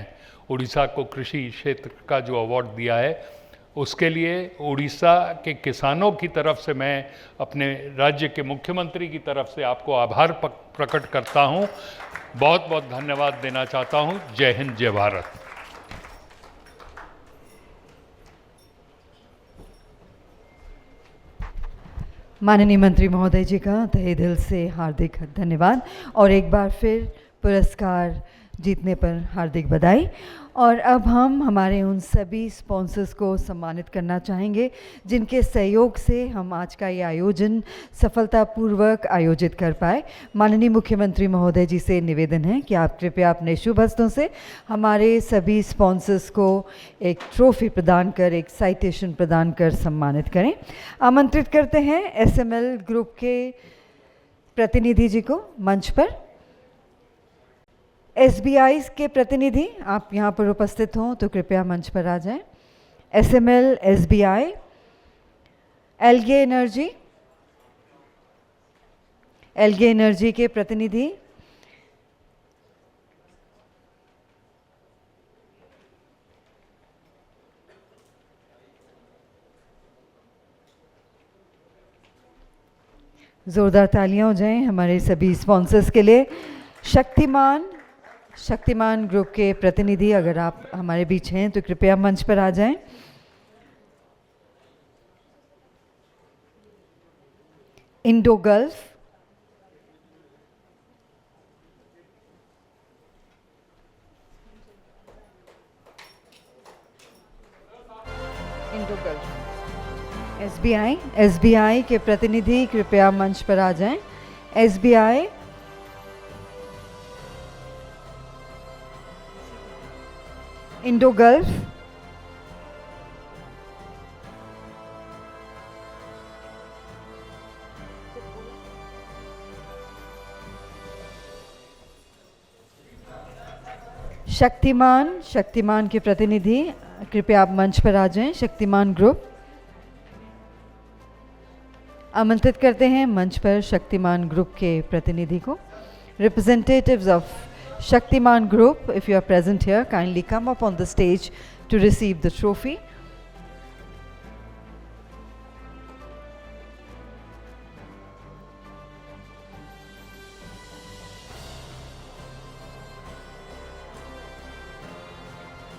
उड़ीसा को कृषि क्षेत्र का जो अवार्ड दिया है, उसके लिए उड़ीसा के किसानों की तरफ से मैं अपने राज्य के मुख्यमंत्री की तरफ से आपको आभार प्रकट करता हूं। बहुत बहुत धन्यवाद देना चाहता हूं। जय हिंद, जय भारत। माननीय मंत्री महोदय जी का तहे दिल से हार्दिक धन्यवाद और एक बार फिर पुरस्कार जीतने पर हार्दिक बधाई। और अब हम हमारे उन सभी स्पॉन्सर्स को सम्मानित करना चाहेंगे जिनके सहयोग से हम आज का ये आयोजन सफलतापूर्वक आयोजित कर पाए। माननीय मुख्यमंत्री महोदय जी से निवेदन है कि आप कृपया अपने शुभ हस्तों से हमारे सभी स्पॉन्सर्स को एक ट्रॉफी प्रदान कर, एक साइटेशन प्रदान कर सम्मानित करें। आमंत्रित करते हैं SML ग्रुप के प्रतिनिधि जी को मंच पर। SBI के प्रतिनिधि आप यहाँ पर उपस्थित हों तो कृपया मंच पर आ जाएं। SML, SBI, एल्गे एनर्जी के प्रतिनिधि जोरदार तालियां हो जाएं हमारे सभी स्पॉन्सर्स के लिए। शक्तिमान ग्रुप के प्रतिनिधि अगर आप हमारे बीच हैं तो कृपया मंच पर आ जाएं। इंडो गल्फ, SBI के प्रतिनिधि कृपया मंच पर आ जाएं। SBI, इंडो गल्फ, शक्तिमान के प्रतिनिधि कृपया आप मंच पर आ जाएं। शक्तिमान ग्रुप, आमंत्रित करते हैं मंच पर शक्तिमान ग्रुप के प्रतिनिधि को। Representatives of Shaktiman Group, if you are present here, kindly come up on the stage to receive the trophy.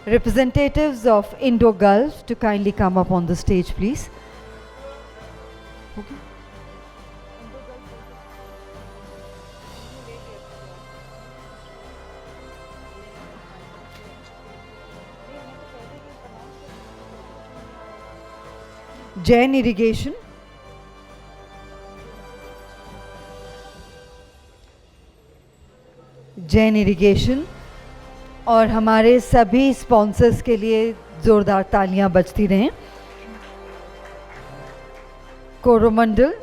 Representatives of Indo-Gulf to kindly come up on the stage, please. Okay. Jain Irrigation. Jain Irrigation. और हमारे सभी स्पॉन्सर्स के लिए जोरदार तालियां बजती रहें. कोरोमंडल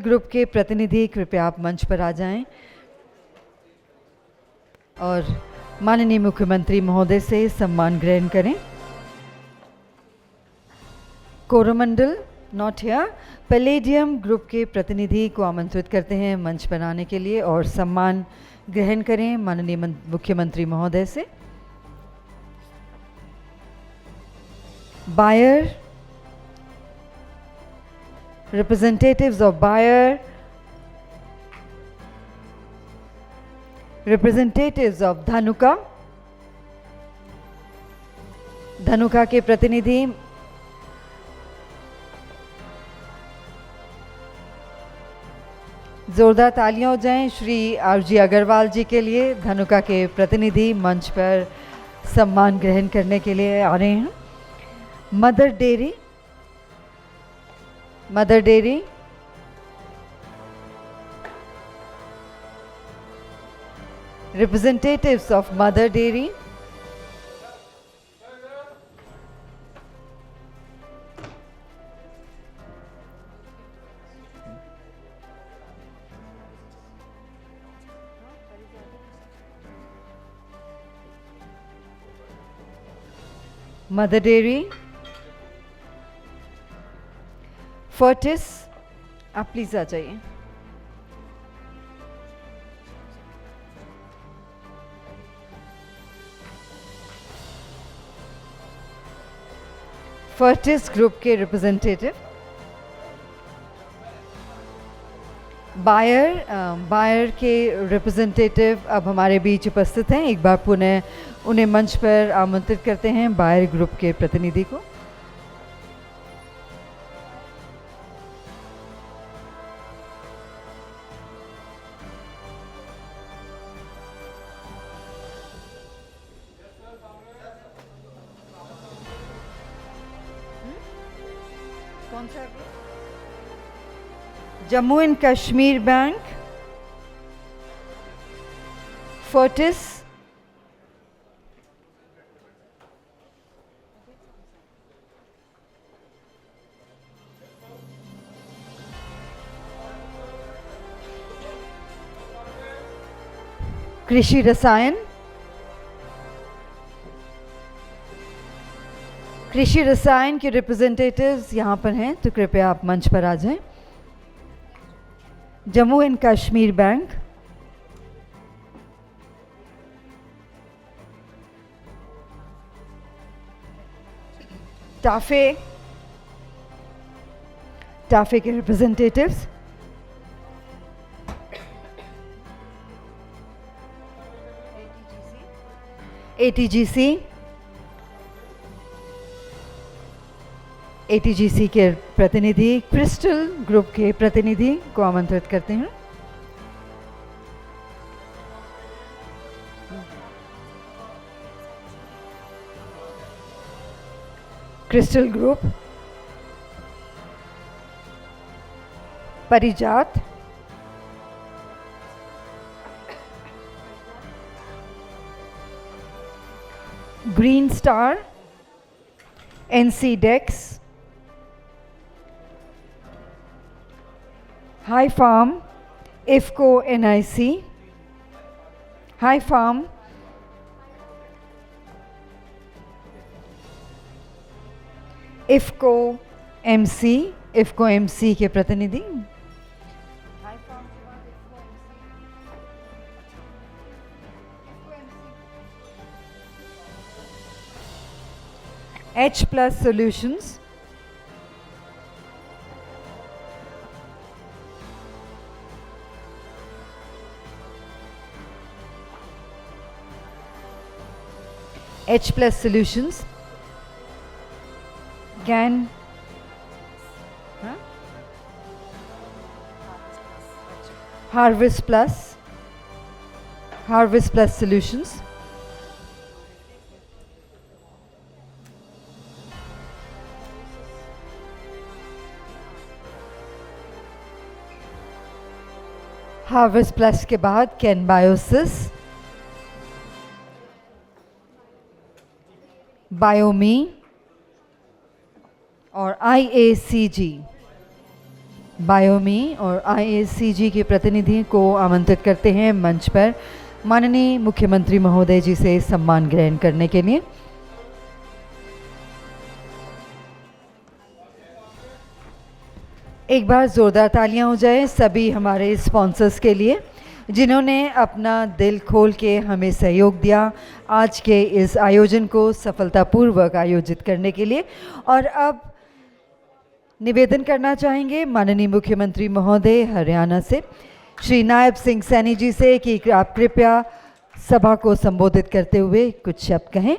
ग्रुप के प्रतिनिधि कृपया आप मंच पर आ जाएं और माननीय मुख्यमंत्री महोदय से सम्मान ग्रहण करें. Coromandel not here. Palladium group के प्रतिनिधि को आमंत्रित करते हैं मंच पर आने के लिए और सम्मान ग्रहण करें माननीय मुख्यमंत्री महोदय से. Bayer, representatives of Bayer, representatives of Dhanuka के प्रतिनिधि जोरदार तालियां हो जाएं श्री आरजी अग्रवाल जी के लिए. धनुका के प्रतिनिधि मंच पर सम्मान ग्रहण करने के लिए आ रहे हैं. Mother dairy, representatives of Mother Dairy, Mother Dairy, Fortis, आप प्लीज आ जाइए. Fortis ग्रुप के रिप्रेजेंटेटिव. बायर के रिप्रेजेंटेटिव अब हमारे बीच उपस्थित हैं. एक बार पुनः उन्हें मंच पर आमंत्रित करते हैं, बायर ग्रुप के प्रतिनिधि को. Jammu and Kashmir bank, Fortis, कृषि रसायन के रिप्रेजेंटेटिव्स यहाँ पर हैं तो कृपया आप मंच पर आ जाएं. जम्मू एंड कश्मीर बैंक, टाफे के रिप्रेजेंटेटिव्स, एटीजीसी के प्रतिनिधि, क्रिस्टल ग्रुप के प्रतिनिधि को आमंत्रित करते हैं. Crystal group, Parijat, green star, NCDEX, high farm, IFFCO NIC, high farm, IFFCO MC के प्रतिनिधि, H Plus Solutions, H Plus Solutions, GAN, Harvest Plus Solutions, Harvest Plus के बाद Ken Biosys, Biome और IACG। बायोमी और IACG के प्रतिनिधि को आमंत्रित करते हैं मंच पर माननीय मुख्यमंत्री महोदय जी से सम्मान ग्रहण करने के लिए। एक बार जोरदार तालियां हो जाए सभी हमारे स्पॉन्सर्स के लिए जिन्होंने अपना दिल खोल के हमें सहयोग दिया आज के इस आयोजन को सफलतापूर्वक आयोजित करने के लिए। और अब निवेदन करना चाहेंगे माननीय मुख्यमंत्री महोदय हरियाणा से श्री नायब सिंह सैनी जी से कि आप कृपया सभा को संबोधित करते हुए कुछ शब्द कहें,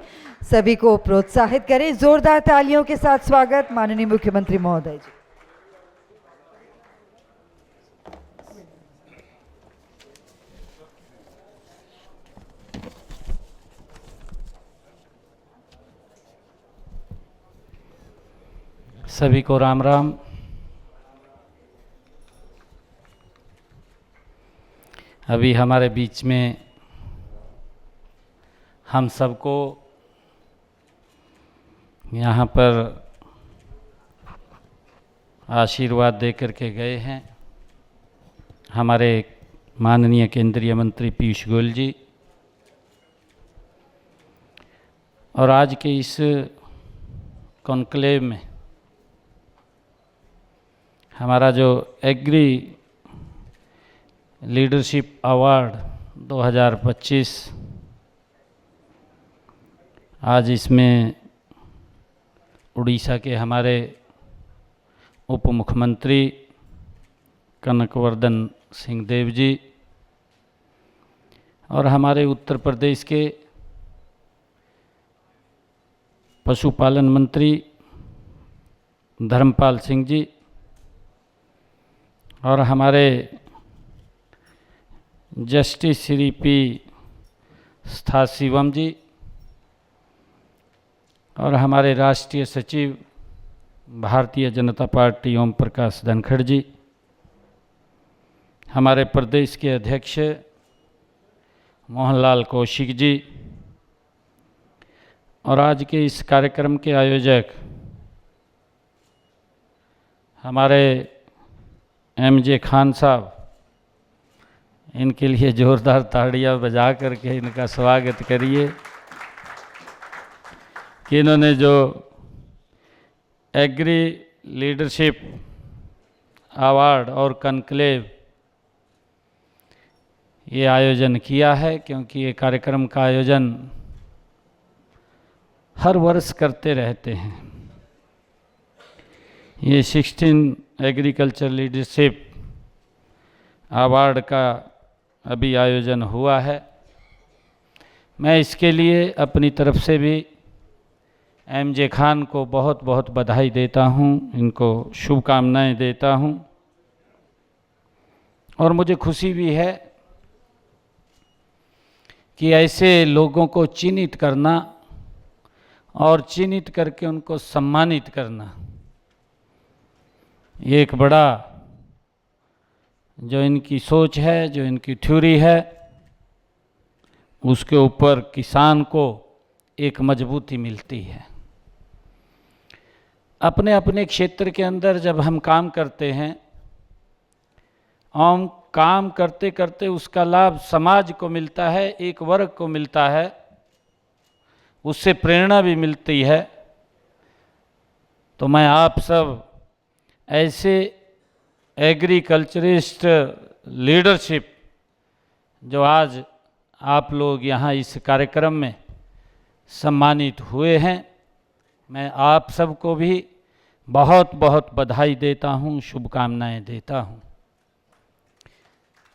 सभी को प्रोत्साहित करें। जोरदार तालियों के साथ स्वागत माननीय मुख्यमंत्री महोदय जी। सभी को राम राम। अभी हमारे बीच में हम सबको यहाँ पर आशीर्वाद दे कर के गए हैं हमारे माननीय केंद्रीय मंत्री पीयूष गोयल जी। और आज के इस कॉन्क्लेव में हमारा जो एग्री लीडरशिप अवार्ड 2025 आज इसमें उड़ीसा के हमारे उप मुख्यमंत्री कनकवर्धन सिंह देव जी और हमारे उत्तर प्रदेश के पशुपालन मंत्री धर्मपाल सिंह जी और हमारे जस्टिस श्री पी स्थाशिवम जी और हमारे राष्ट्रीय सचिव भारतीय जनता पार्टी ओम प्रकाश धनखड़ जी, हमारे प्रदेश के अध्यक्ष मोहनलाल कौशिक जी और आज के इस कार्यक्रम के आयोजक हमारे MJ खान साहब, इनके लिए ज़ोरदार ताड़ियाँ बजा करके इनका स्वागत करिए कि इन्होंने जो एग्री लीडरशिप अवार्ड और कॉन्क्लेव ये आयोजन किया है, क्योंकि ये कार्यक्रम का आयोजन हर वर्ष करते रहते हैं। ये 16 एग्रीकल्चर लीडरशिप अवार्ड का अभी आयोजन हुआ है। मैं इसके लिए अपनी तरफ से भी MJ खान को बहुत बहुत बधाई देता हूँ, इनको शुभकामनाएं देता हूँ। और मुझे खुशी भी है कि ऐसे लोगों को चिन्हित करना और चिन्हित करके उनको सम्मानित करना, ये एक बड़ा जो इनकी सोच है, जो इनकी थ्योरी है, उसके ऊपर किसान को एक मजबूती मिलती है। अपने अपने क्षेत्र के अंदर जब हम काम करते हैं, हम काम करते करते उसका लाभ समाज को मिलता है, एक वर्ग को मिलता है, उससे प्रेरणा भी मिलती है। तो मैं आप सब ऐसे एग्रीकल्चरिस्ट लीडरशिप जो आज आप लोग यहाँ इस कार्यक्रम में सम्मानित हुए हैं, मैं आप सबको भी बहुत बहुत बधाई देता हूं, शुभकामनाएं देता हूं।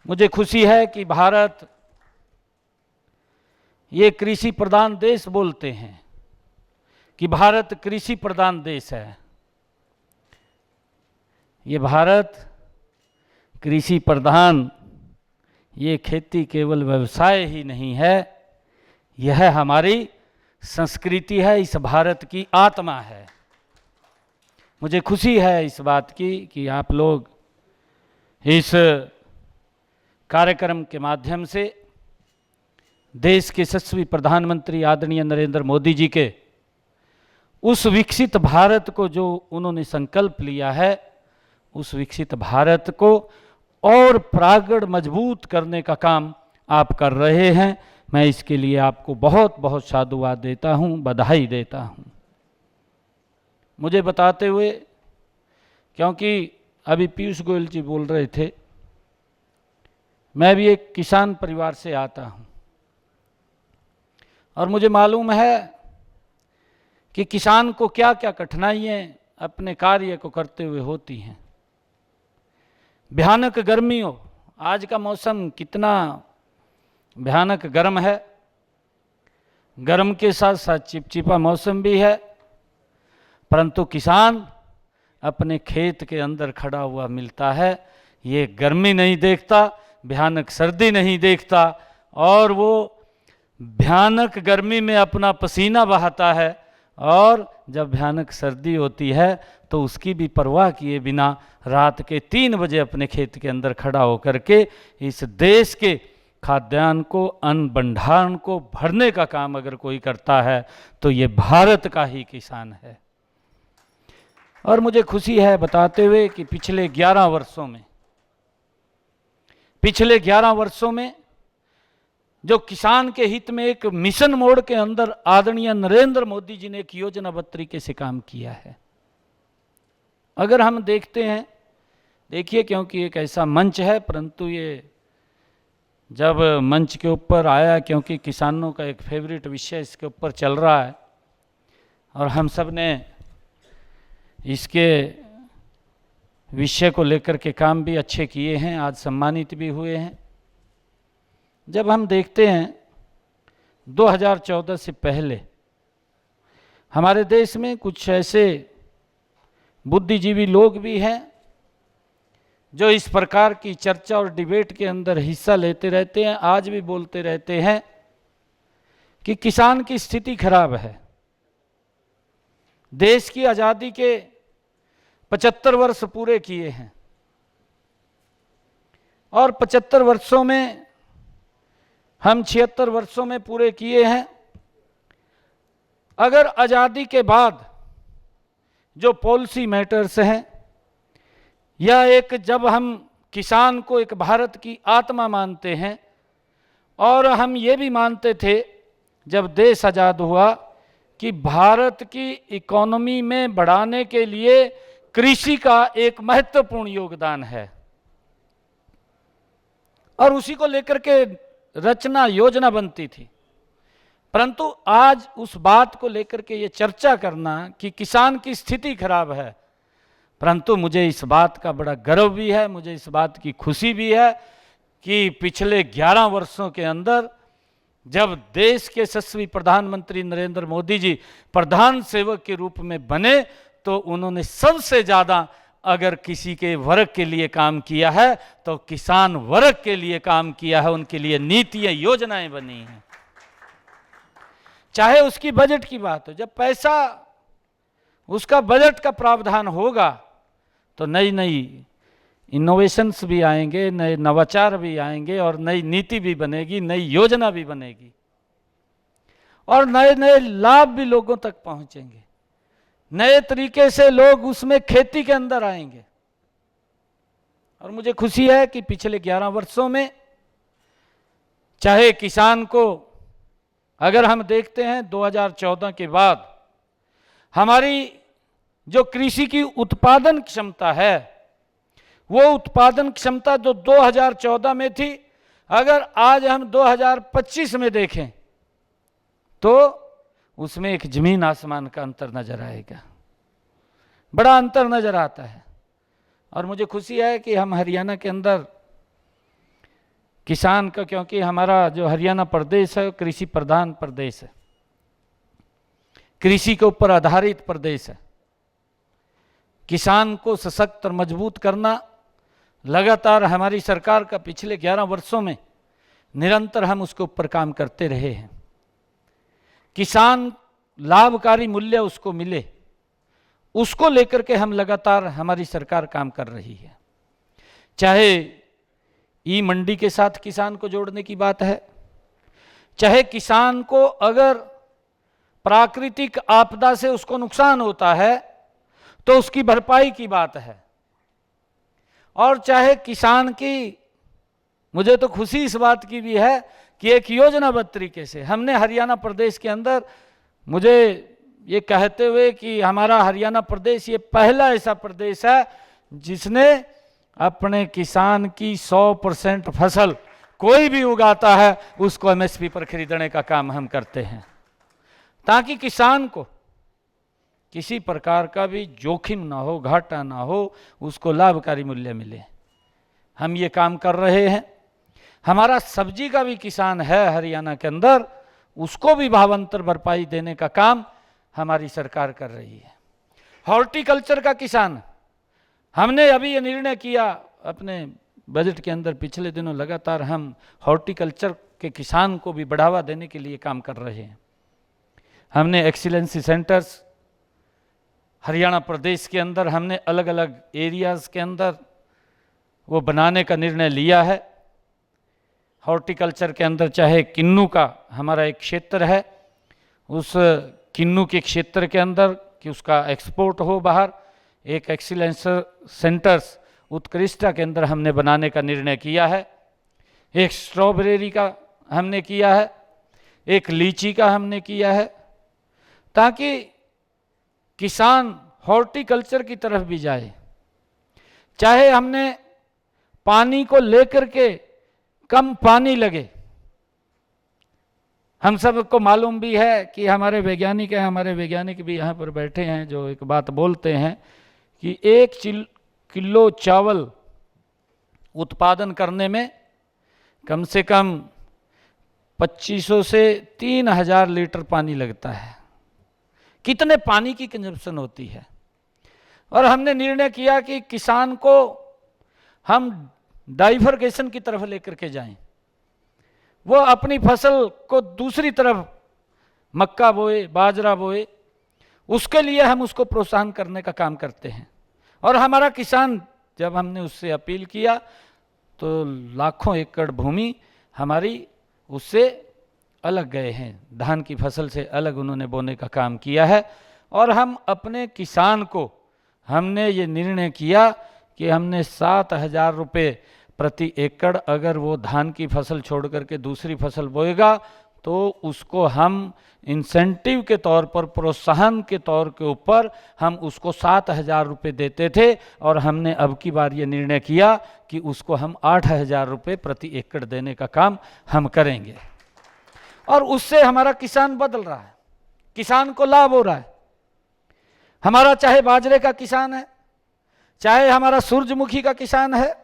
मुझे खुशी है कि भारत ये कृषि प्रधान देश बोलते हैं कि भारत कृषि प्रधान देश है। ये भारत कृषि प्रधान, ये खेती केवल व्यवसाय ही नहीं है, यह हमारी संस्कृति है, इस भारत की आत्मा है। मुझे खुशी है इस बात की कि आप लोग इस कार्यक्रम के माध्यम से देश के यशस्वी प्रधानमंत्री आदरणीय नरेंद्र मोदी जी के उस विकसित भारत को जो उन्होंने संकल्प लिया है, उस विकसित भारत को और प्रगाढ़ मजबूत करने का काम आप कर रहे हैं। मैं इसके लिए आपको बहुत बहुत साधुवाद देता हूं, बधाई देता हूं। मुझे बताते हुए, क्योंकि अभी पीयूष गोयल जी बोल रहे थे, मैं भी एक किसान परिवार से आता हूं और मुझे मालूम है कि किसान को क्या क्या कठिनाइयां अपने कार्य को करते हुए होती हैं। भयानक गर्मियों, आज का मौसम कितना भयानक गर्म है, गर्म के साथ साथ चिपचिपा मौसम भी है, परंतु किसान अपने खेत के अंदर खड़ा हुआ मिलता है। ये गर्मी नहीं देखता, भयानक सर्दी नहीं देखता, और वो भयानक गर्मी में अपना पसीना बहाता है, और जब भयानक सर्दी होती है तो उसकी भी परवाह किए बिना रात के 3 बजे अपने खेत के अंदर खड़ा होकर के इस देश के खाद्यान्न को, अन्न भंडारण को भरने का काम अगर कोई करता है तो ये भारत का ही किसान है। और मुझे खुशी है बताते हुए कि पिछले 11 वर्षों में जो किसान के हित में एक मिशन मोड के अंदर आदरणीय नरेंद्र मोदी जी ने एक योजनाबद्ध तरीके से काम किया है। अगर हम देखते हैं, देखिए, क्योंकि एक ऐसा मंच है, परंतु ये जब मंच के ऊपर आया, क्योंकि किसानों का एक फेवरेट विषय इसके ऊपर चल रहा है और हम सब ने इसके विषय को लेकर के काम भी अच्छे किए हैं, आज सम्मानित भी हुए हैं। जब हम देखते हैं 2014 से पहले हमारे देश में कुछ ऐसे बुद्धिजीवी लोग भी हैं जो इस प्रकार की चर्चा और डिबेट के अंदर हिस्सा लेते रहते हैं, आज भी बोलते रहते हैं कि किसान की स्थिति खराब है। देश की आज़ादी के 75 वर्ष पूरे किए हैं और 75 वर्षों में हम 76 वर्षों में पूरे किए हैं। अगर आज़ादी के बाद जो पॉलिसी मैटर्स हैं, या एक जब हम किसान को एक भारत की आत्मा मानते हैं, और हम ये भी मानते थे जब देश आज़ाद हुआ कि भारत की इकोनॉमी में बढ़ाने के लिए कृषि का एक महत्वपूर्ण योगदान है, और उसी को लेकर के रचना योजना बनती थी। परंतु आज उस बात को लेकर के ये चर्चा करना कि किसान की स्थिति खराब है, परंतु मुझे इस बात का बड़ा गर्व भी है, मुझे इस बात की खुशी भी है कि पिछले 11 वर्षों के अंदर जब देश के यशस्वी प्रधानमंत्री नरेंद्र मोदी जी प्रधान सेवक के रूप में बने, तो उन्होंने सबसे ज़्यादा अगर किसी के वर्ग के लिए काम किया है तो किसान वर्ग के लिए काम किया है। उनके लिए नीतियां, योजनाएं बनी हैं। चाहे उसकी बजट की बात हो, जब पैसा उसका बजट का प्रावधान होगा तो नई नई इनोवेशंस भी आएंगे, नए नवाचार भी आएंगे, और नई नीति भी बनेगी, नई योजना भी बनेगी, और नए नए लाभ भी लोगों तक पहुंचेंगे। नए तरीके से लोग उसमें खेती के अंदर आएंगे। और मुझे खुशी है कि पिछले 11 वर्षों में चाहे किसान को, अगर हम देखते हैं 2014 के बाद हमारी जो कृषि की उत्पादन क्षमता है, वो उत्पादन क्षमता जो 2014 में थी, अगर आज हम 2025 में देखें तो उसमें एक जमीन आसमान का अंतर नजर आएगा, बड़ा अंतर नजर आता है। और मुझे खुशी है कि हम हरियाणा के अंदर किसान का, क्योंकि हमारा जो हरियाणा प्रदेश है कृषि प्रधान प्रदेश है, कृषि के ऊपर आधारित प्रदेश है। किसान को सशक्त और मजबूत करना लगातार हमारी सरकार का पिछले 11 वर्षों में निरंतर हम उसके ऊपर काम करते रहे हैं। किसान लाभकारी मूल्य उसको मिले, उसको लेकर के हम लगातार हमारी सरकार काम कर रही है। चाहे ई मंडी के साथ किसान को जोड़ने की बात है, चाहे किसान को अगर प्राकृतिक आपदा से उसको नुकसान होता है तो उसकी भरपाई की बात है, और चाहे किसान की, मुझे तो खुशी इस बात की भी है कि एक योजनाबद्ध तरीके से हमने हरियाणा प्रदेश के अंदर, मुझे ये कहते हुए कि हमारा हरियाणा प्रदेश ये पहला ऐसा प्रदेश है जिसने अपने किसान की 100% फसल कोई भी उगाता है उसको एमएसपी पर खरीदने का काम हम करते हैं, ताकि किसान को किसी प्रकार का भी जोखिम ना हो, घाटा ना हो, उसको लाभकारी मूल्य मिले। हम ये काम कर रहे हैं। हमारा सब्जी का भी किसान है हरियाणा के अंदर, उसको भी भावांतर भरपाई देने का काम हमारी सरकार कर रही है। हॉर्टिकल्चर का किसान, हमने अभी ये निर्णय किया अपने बजट के अंदर, पिछले दिनों लगातार हम हॉर्टिकल्चर के किसान को भी बढ़ावा देने के लिए काम कर रहे हैं। हमने एक्सीलेंसी सेंटर्स हरियाणा प्रदेश के अंदर, हमने अलग अलग एरियाज़ के अंदर वो बनाने का निर्णय लिया है। हॉर्टिकल्चर के अंदर चाहे किन्नू का हमारा एक क्षेत्र है, उस किन्नू के क्षेत्र के अंदर कि उसका एक्सपोर्ट हो बाहर, एक एक्सीलेंस सेंटर्स उत्कृष्टता के अंदर हमने बनाने का निर्णय किया है। एक स्ट्रॉबेरी का हमने किया है, एक लीची का हमने किया है, ताकि किसान हॉर्टिकल्चर की तरफ भी जाए। चाहे हमने पानी को लेकर के कम पानी लगे, हम सबको मालूम भी है कि हमारे वैज्ञानिक हैं, हमारे वैज्ञानिक भी यहाँ पर बैठे हैं जो एक बात बोलते हैं कि 1 किलो चावल उत्पादन करने में कम से कम 2500 से 3000 लीटर पानी लगता है। कितने पानी की कंजप्शन होती है। और हमने निर्णय किया कि किसान को हम डाइवर्गेशन की तरफ लेकर के जाएं, वो अपनी फसल को दूसरी तरफ मक्का बोए, बाजरा बोए, उसके लिए हम उसको प्रोत्साहन करने का काम करते हैं। और हमारा किसान, जब हमने उससे अपील किया तो लाखों एकड़ भूमि हमारी उससे अलग गए हैं, धान की फसल से अलग उन्होंने बोने का काम किया है। और हम अपने किसान को, हमने ये निर्णय किया कि हमने 7000 रुपये प्रति एकड़, अगर वो धान की फसल छोड़ करके दूसरी फसल बोएगा तो उसको हम इंसेंटिव के तौर पर, प्रोत्साहन के तौर के ऊपर हम उसको 7000 रुपये देते थे, और हमने अब की बार ये निर्णय किया कि उसको हम 8000 रुपये प्रति एकड़ देने का काम हम करेंगे। और उससे हमारा किसान बदल रहा है, किसान को लाभ हो रहा है। हमारा चाहे बाजरे का किसान है, चाहे हमारा सूरजमुखी का किसान है,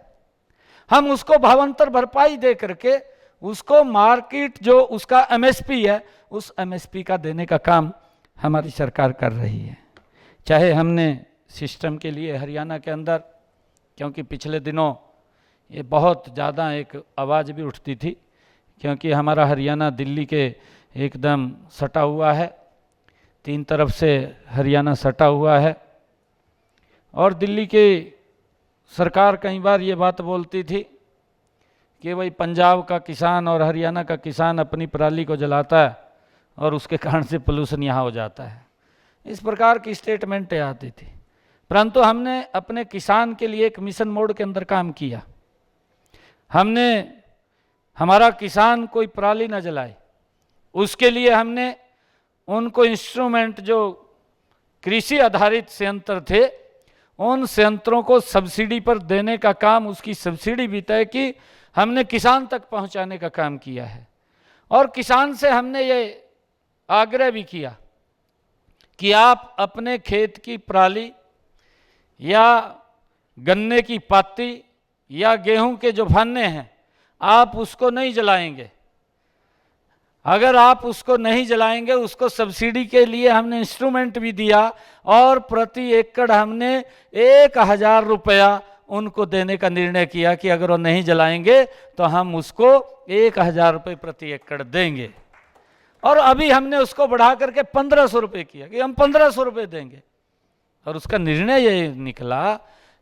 हम उसको भावांतर भरपाई दे करके उसको मार्केट जो उसका एमएसपी है, उस एमएसपी का देने का काम हमारी सरकार कर रही है। चाहे हमने सिस्टम के लिए हरियाणा के अंदर, क्योंकि पिछले दिनों ये बहुत ज़्यादा एक आवाज़ भी उठती थी, क्योंकि हमारा हरियाणा दिल्ली के एकदम सटा हुआ है, 3 तरफ से हरियाणा सटा हुआ है। और दिल्ली की सरकार कई बार ये बात बोलती थी कि भाई पंजाब का किसान और हरियाणा का किसान अपनी पराली को जलाता है और उसके कारण से पोल्यूशन यहाँ हो जाता है, इस प्रकार की स्टेटमेंटें आती थी। परंतु हमने अपने किसान के लिए एक मिशन मोड के अंदर काम किया। हमने, हमारा किसान कोई पराली न जलाए, उसके लिए हमने उनको इंस्ट्रूमेंट, जो कृषि आधारित संयंत्र थे, उन संयंत्रों को सब्सिडी पर देने का काम, उसकी सब्सिडी भी तय की, हमने किसान तक पहुंचाने का काम किया है। और किसान से हमने ये आग्रह भी किया कि आप अपने खेत की पराली या गन्ने की पाती या गेहूं के जो फन्ने हैं, आप उसको नहीं जलाएंगे। अगर आप उसको नहीं जलाएंगे, उसको सब्सिडी के लिए हमने इंस्ट्रूमेंट भी दिया और प्रति एकड़ हमने 1000 रुपया उनको देने का निर्णय किया कि अगर वो नहीं जलाएंगे तो हम उसको 1000 रुपये प्रति एकड़ देंगे। और अभी हमने उसको बढ़ा करके 1500 रुपये किया कि हम 1500 रुपये देंगे। और उसका निर्णय ये निकला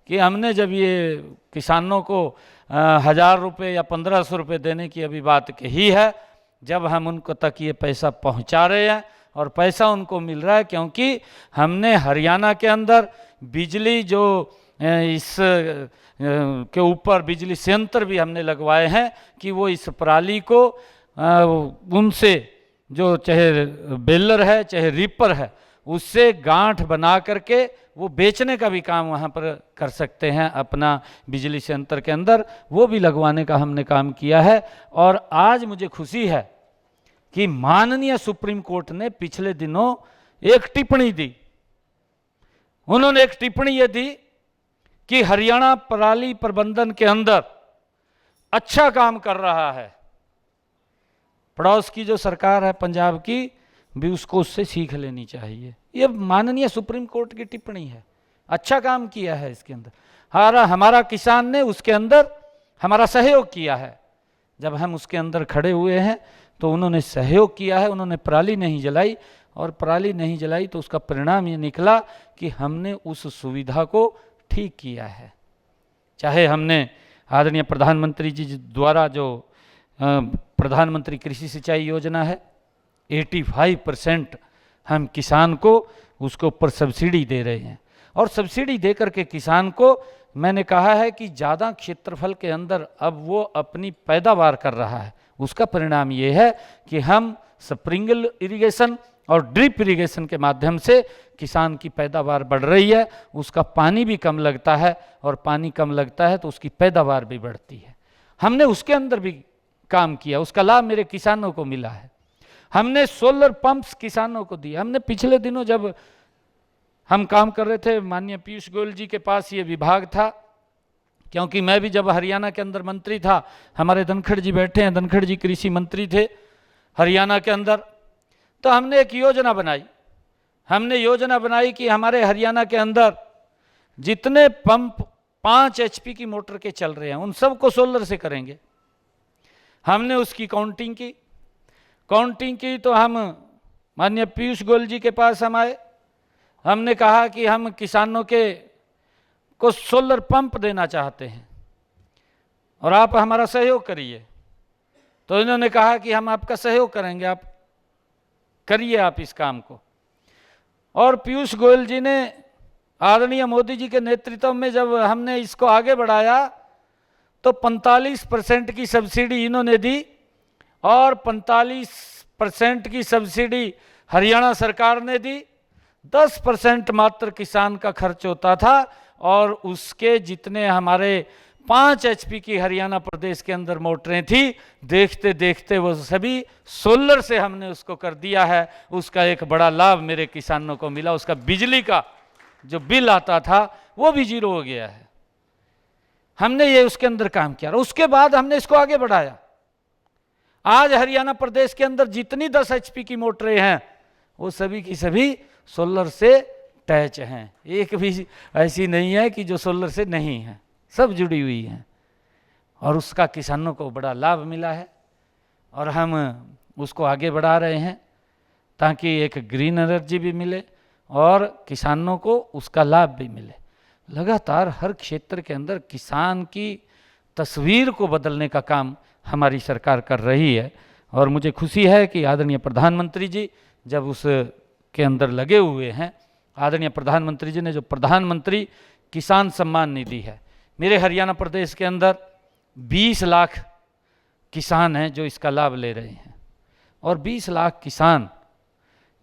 कि हमने जब ये किसानों को 1000 रुपये या 1500 रुपये देने की अभी बात कही है, जब हम उनको तक ये पैसा पहुंचा रहे हैं और पैसा उनको मिल रहा है, क्योंकि हमने हरियाणा के अंदर बिजली जो इस के ऊपर बिजली संयंत्र भी हमने लगवाए हैं कि वो इस पराली को उनसे जो चाहे बेलर है चाहे रीपर है उससे गांठ बना करके वो बेचने का भी काम वहाँ पर कर सकते हैं अपना बिजली संयंत्र के अंदर, वो भी लगवाने का हमने काम किया है। और आज मुझे खुशी है कि माननीय सुप्रीम कोर्ट ने पिछले दिनों एक टिप्पणी दी। उन्होंने एक टिप्पणी ये दी कि हरियाणा पराली प्रबंधन के अंदर अच्छा काम कर रहा है। पड़ोस की जो सरकार है पंजाब की भी उसको उससे सीख लेनी चाहिए। ये माननीय सुप्रीम कोर्ट की टिप्पणी है, अच्छा काम किया है इसके अंदर। हमारा किसान ने उसके अंदर हमारा सहयोग किया है। जब हम उसके अंदर खड़े हुए हैं तो उन्होंने सहयोग किया है, उन्होंने पराली नहीं जलाई। और पराली नहीं जलाई तो उसका परिणाम ये निकला कि हमने उस सुविधा को ठीक किया है। चाहे हमने आदरणीय प्रधानमंत्री जी द्वारा जो प्रधानमंत्री कृषि सिंचाई योजना है, 85% हम किसान को उसके ऊपर सब्सिडी दे रहे हैं। और सब्सिडी दे करके किसान को मैंने कहा है कि ज़्यादा क्षेत्रफल के अंदर अब वो अपनी पैदावार कर रहा है। उसका परिणाम ये है कि हम स्प्रिंकल इरिगेशन और ड्रिप इरिगेशन के माध्यम से किसान की पैदावार बढ़ रही है, उसका पानी भी कम लगता है और पानी कम लगता है तो उसकी पैदावार भी बढ़ती है। हमने उसके अंदर भी काम किया, उसका लाभ मेरे किसानों को मिला है। हमने सोलर पंप्स किसानों को दिए। हमने पिछले दिनों जब हम काम कर रहे थे, माननीय पीयूष गोयल जी के पास ये विभाग था, क्योंकि मैं भी जब हरियाणा के अंदर मंत्री था, हमारे धनखड़ जी बैठे हैं, धनखड़ जी कृषि मंत्री थे हरियाणा के अंदर, तो हमने एक योजना बनाई। हमने योजना बनाई कि हमारे हरियाणा के अंदर जितने पंप 5 HP की मोटर के चल रहे हैं उन सबको सोलर से करेंगे। हमने उसकी काउंटिंग की तो हम माननीय पीयूष गोयल जी के पास हम आए। हमने कहा कि हम किसानों को सोलर पंप देना चाहते हैं और आप हमारा सहयोग करिए। तो इन्होंने कहा कि हम आपका सहयोग करेंगे, आप करिए आप इस काम को। और पीयूष गोयल जी ने आदरणीय मोदी जी के नेतृत्व में जब हमने इसको आगे बढ़ाया तो 45% की सब्सिडी इन्होंने दी और 45% की सब्सिडी हरियाणा सरकार ने दी। 10% मात्र किसान का खर्च होता था और उसके जितने हमारे 5 HP की हरियाणा प्रदेश के अंदर मोटरें थी, देखते देखते वो सभी सोलर से हमने उसको कर दिया है। उसका एक बड़ा लाभ मेरे किसानों को मिला। उसका बिजली का जो बिल आता था वो भी 0 हो गया है। हमने ये उसके अंदर काम किया। उसके बाद हमने इसको आगे बढ़ाया। आज हरियाणा प्रदेश के अंदर जितनी 10 HP की मोटरें हैं वो सभी की सभी सोलर से अटैच हैं। एक भी ऐसी नहीं है कि जो सोलर से नहीं है, सब जुड़ी हुई हैं। और उसका किसानों को बड़ा लाभ मिला है और हम उसको आगे बढ़ा रहे हैं ताकि एक ग्रीन एनर्जी भी मिले और किसानों को उसका लाभ भी मिले। लगातार हर क्षेत्र के अंदर किसान की तस्वीर को बदलने का काम हमारी सरकार कर रही है। और मुझे खुशी है कि आदरणीय प्रधानमंत्री जी जब उस के अंदर लगे हुए हैं, आदरणीय प्रधानमंत्री जी ने जो प्रधानमंत्री किसान सम्मान निधि है, मेरे हरियाणा प्रदेश के अंदर 20 लाख किसान हैं जो इसका लाभ ले रहे हैं। और 20 लाख किसान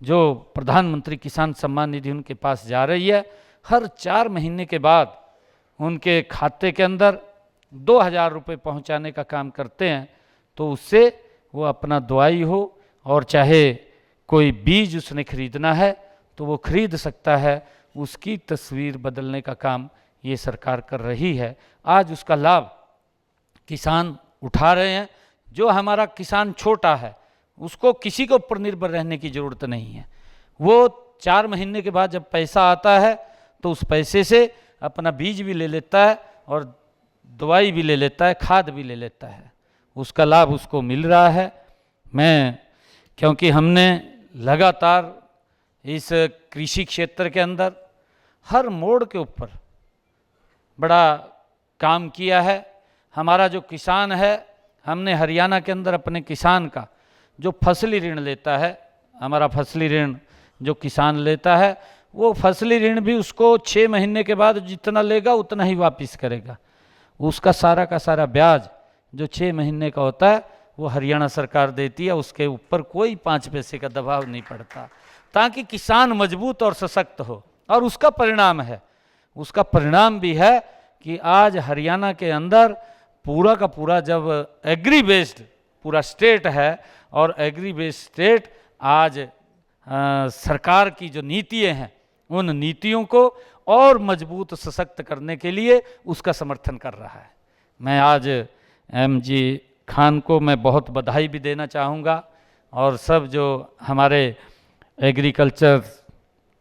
जो प्रधानमंत्री किसान सम्मान निधि उनके पास जा रही है, हर 4 महीने के बाद उनके खाते के अंदर 2000 रुपये पहुंचाने का काम करते हैं। तो उससे वो अपना दवाई हो और चाहे कोई बीज उसने खरीदना है तो वो खरीद सकता है, उसकी तस्वीर बदलने का काम ये सरकार कर रही है। आज उसका लाभ किसान उठा रहे हैं। जो हमारा किसान छोटा है उसको किसी के ऊपर निर्भर रहने की ज़रूरत नहीं है। वो 4 महीने के बाद जब पैसा आता है तो उस पैसे से अपना बीज भी ले लेता है और दवाई भी ले लेता है, खाद भी ले लेता है, उसका लाभ उसको मिल रहा है। मैं क्योंकि हमने लगातार इस कृषि क्षेत्र के अंदर हर मोड़ के ऊपर बड़ा काम किया है। हमारा जो किसान है, हमने हरियाणा के अंदर अपने किसान का जो फसली ऋण लेता है, हमारा फसली ऋण जो किसान लेता है, वो फसली ऋण भी उसको 6 महीने के बाद जितना लेगा उतना ही वापस करेगा। उसका सारा का सारा ब्याज जो 6 महीने का होता है वो हरियाणा सरकार देती है, उसके ऊपर कोई 5 पैसे का दबाव नहीं पड़ता, ताकि किसान मजबूत और सशक्त हो। और उसका परिणाम है, उसका परिणाम भी है कि आज हरियाणा के अंदर पूरा का पूरा जब एग्री बेस्ड पूरा स्टेट है और एग्री बेस्ड स्टेट आज सरकार की जो नीतियाँ हैं उन नीतियों को और मजबूत सशक्त करने के लिए उसका समर्थन कर रहा है। मैं आज एमजे खान को मैं बहुत बधाई भी देना चाहूँगा और सब जो हमारे एग्रीकल्चर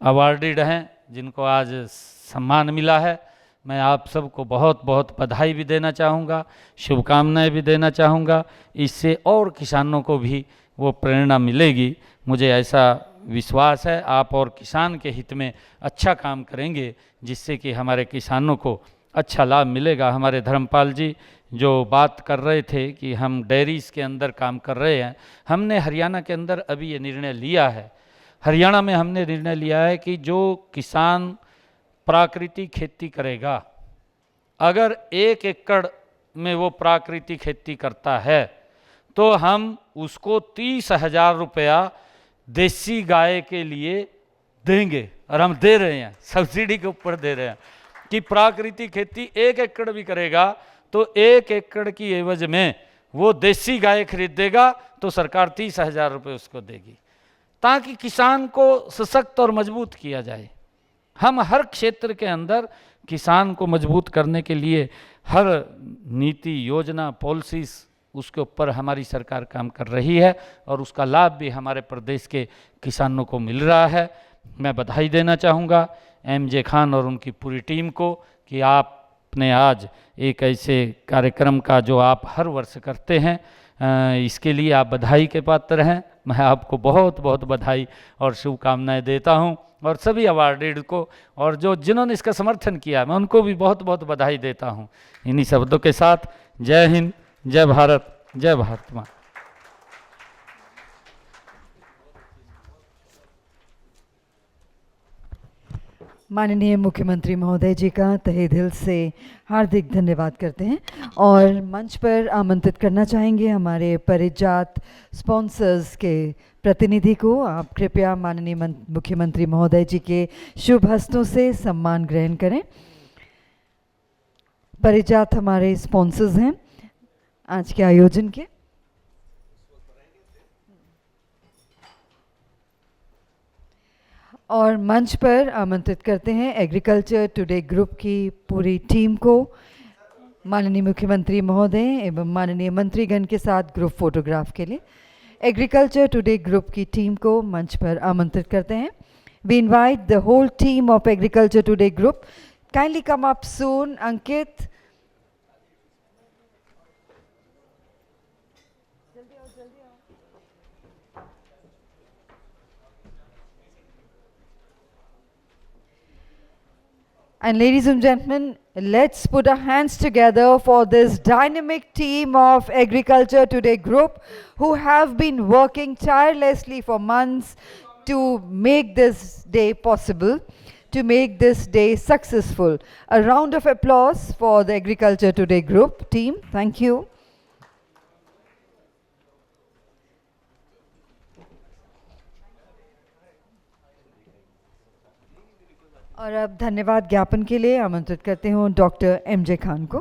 अवार्डेड हैं जिनको आज सम्मान मिला है, मैं आप सबको बहुत बहुत बधाई भी देना चाहूँगा, शुभकामनाएं भी देना चाहूँगा। इससे और किसानों को भी वो प्रेरणा मिलेगी, मुझे ऐसा विश्वास है। आप और किसान के हित में अच्छा काम करेंगे जिससे कि हमारे किसानों को अच्छा लाभ मिलेगा। हमारे धर्मपाल जी जो बात कर रहे थे कि हम डेयरीज़ के अंदर काम कर रहे हैं, हमने हरियाणा के अंदर अभी ये निर्णय लिया है, हरियाणा में हमने निर्णय लिया है कि जो किसान प्राकृतिक खेती करेगा, अगर 1 एकड़ में वो प्राकृतिक खेती करता है तो हम उसको 30,000 रुपया देसी गाय के लिए देंगे। और हम दे रहे हैं, सब्सिडी के ऊपर दे रहे हैं कि प्राकृतिक खेती 1 एकड़ भी करेगा तो 1 एकड़ की एवज में वो देसी गाय खरीदेगा तो सरकार 30,000 रुपये उसको देगी, ताकि किसान को सशक्त और मजबूत किया जाए। हम हर क्षेत्र के अंदर किसान को मजबूत करने के लिए हर नीति योजना पॉलिसीज उसके ऊपर हमारी सरकार काम कर रही है और उसका लाभ भी हमारे प्रदेश के किसानों को मिल रहा है। मैं बधाई देना चाहूँगा एमजे खान और उनकी पूरी टीम को कि आपने आज एक ऐसे कार्यक्रम का जो आप हर वर्ष करते हैं, इसके लिए आप बधाई के पात्र हैं। मैं आपको बहुत बहुत बधाई और शुभकामनाएं देता हूं और सभी अवार्डेड को और जो जिन्होंने इसका समर्थन किया मैं उनको भी बहुत बहुत बधाई देता हूं। इन्हीं शब्दों के साथ जय हिंद, जय भारत, जय भारत माँ। माननीय मुख्यमंत्री महोदय जी का तहे दिल से हार्दिक धन्यवाद करते हैं और मंच पर आमंत्रित करना चाहेंगे हमारे परिजात स्पॉन्सर्स के प्रतिनिधि को। आप कृपया माननीय मुख्यमंत्री महोदय जी के शुभ हस्तों से सम्मान ग्रहण करें। परिजात हमारे स्पॉन्सर्स हैं आज के आयोजन के। और मंच पर आमंत्रित करते हैं एग्रीकल्चर टुडे ग्रुप की पूरी टीम को। माननीय मुख्यमंत्री महोदय एवं माननीय मंत्रीगण के साथ ग्रुप फोटोग्राफ के लिए एग्रीकल्चर टुडे ग्रुप की टीम को मंच पर आमंत्रित करते हैं। We invite the whole team of Agriculture Today group, kindly come up soon. Ankit, and ladies and gentlemen, let's put our hands together for this dynamic team of Agriculture Today Group who have been working tirelessly for months to make this day possible, to make this day successful. A round of applause for the Agriculture Today Group team. Thank you. और अब धन्यवाद ज्ञापन के लिए आमंत्रित करते हूँ डॉक्टर एमजे खान को।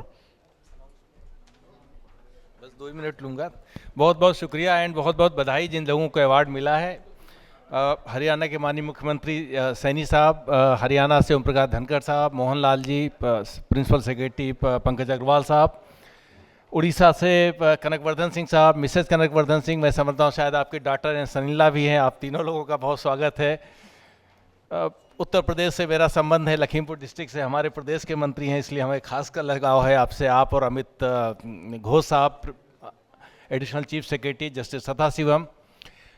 बस 2 मिनट लूँगा। बहुत बहुत शुक्रिया एंड बहुत बहुत बधाई जिन लोगों को अवार्ड मिला है। हरियाणा के माननीय मुख्यमंत्री सैनी साहब, हरियाणा से ओम प्रकाश धनखड़ साहब, मोहन लाल जी, प्रिंसिपल सेक्रेटरी पंकज अग्रवाल साहब, उड़ीसा से कनकवर्धन सिंह साहब, मिसेस कनकवर्धन सिंह, मैं समझता हूँ शायद आपके डॉटर एंड सनीला भी हैं, आप तीनों लोगों का बहुत स्वागत है। उत्तर प्रदेश से मेरा संबंध है, लखीमपुर डिस्ट्रिक्ट से हमारे प्रदेश के मंत्री हैं, इसलिए हमें खास कर लगाव है आपसे। आप और अमित घोष साहब, additional chief secretary justice Sadashivam,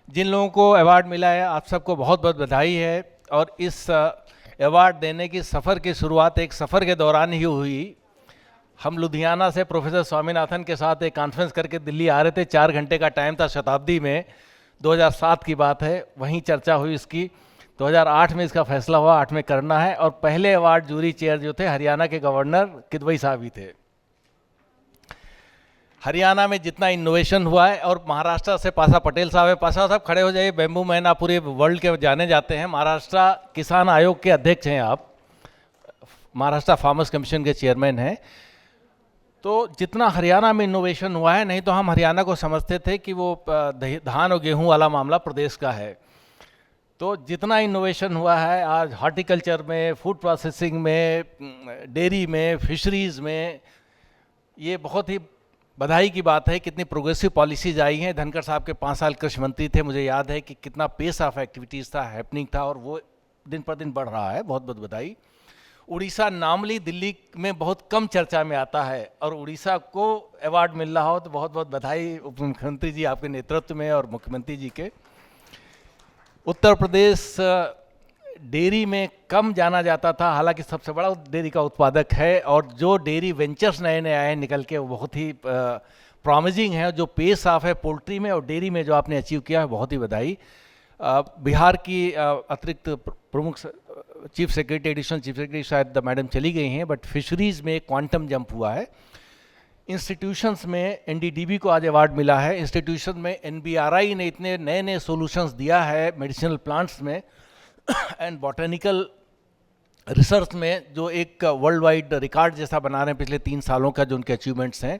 जिन लोगों को अवार्ड मिला है, आप सबको बहुत बहुत बधाई है। और इस अवार्ड देने की सफ़र की शुरुआत एक सफ़र के दौरान ही हुई। हम लुधियाना से प्रोफेसर स्वामीनाथन के साथ एक कॉन्फ्रेंस करके दिल्ली आ रहे थे, 4 घंटे का टाइम था, शताब्दी में 2007 की बात है, वहीं चर्चा हुई इसकी। 2008 में इसका फैसला हुआ, 8 में करना है। और पहले अवार्ड जूरी चेयर जो थे हरियाणा के गवर्नर किदवई साहब ही थे। हरियाणा में जितना इनोवेशन हुआ है, और महाराष्ट्र से पासा पटेल साहब है, पासा साहब खड़े हो जाइए, बैम्बू मैन आप पूरे वर्ल्ड के जाने जाते हैं, महाराष्ट्र किसान आयोग के अध्यक्ष हैं आप, महाराष्ट्र फार्मर्स कमीशन के चेयरमैन हैं। तो जितना हरियाणा में इनोवेशन हुआ है, नहीं तो हम हरियाणा को समझते थे कि वो धान और गेहूं वाला मामला प्रदेश का है। तो जितना इनोवेशन हुआ है आज हॉर्टिकल्चर में, फूड प्रोसेसिंग में, डेयरी में, फिशरीज़ में, ये बहुत ही बधाई की बात है। कितनी प्रोग्रेसिव पॉलिसीज आई हैं। धनखड़ साहब के 5 साल कृषि मंत्री थे, मुझे याद है कि कितना पेस ऑफ एक्टिविटीज़ था, हैपनिंग था, और वो दिन पर दिन बढ़ रहा है। बहुत बहुत बधाई। उड़ीसा नामली दिल्ली में बहुत कम चर्चा में आता है, और उड़ीसा को अवार्ड मिल रहा हो तो बहुत बहुत बधाई उप मुख्यमंत्री जी आपके नेतृत्व में और मुख्यमंत्री जी के। उत्तर प्रदेश डेयरी में कम जाना जाता था, हालांकि सबसे बड़ा डेयरी का उत्पादक है, और जो डेयरी वेंचर्स नए नए आए हैं निकल के, वो बहुत ही प्रॉमिजिंग है। जो पेस ऑफ है पोल्ट्री में और डेयरी में जो आपने अचीव किया है, बहुत ही बधाई। बिहार की अतिरिक्त प्रमुख chief secretary, additional chief secretary शायद मैडम चली गई हैं, बट फिशरीज़ में क्वांटम जंप हुआ है। इंस्टीट्यूशंस में एनडीडीबी को आज अवार्ड मिला है। इंस्टीट्यूशन में एनबीआरआई ने इतने नए नए सॉल्यूशंस दिया है मेडिसिनल प्लांट्स में एंड बॉटनिकल रिसर्च में, जो एक वर्ल्ड वाइड रिकॉर्ड जैसा बना रहे हैं पिछले 3 सालों का, जो उनके अचीवमेंट्स हैं।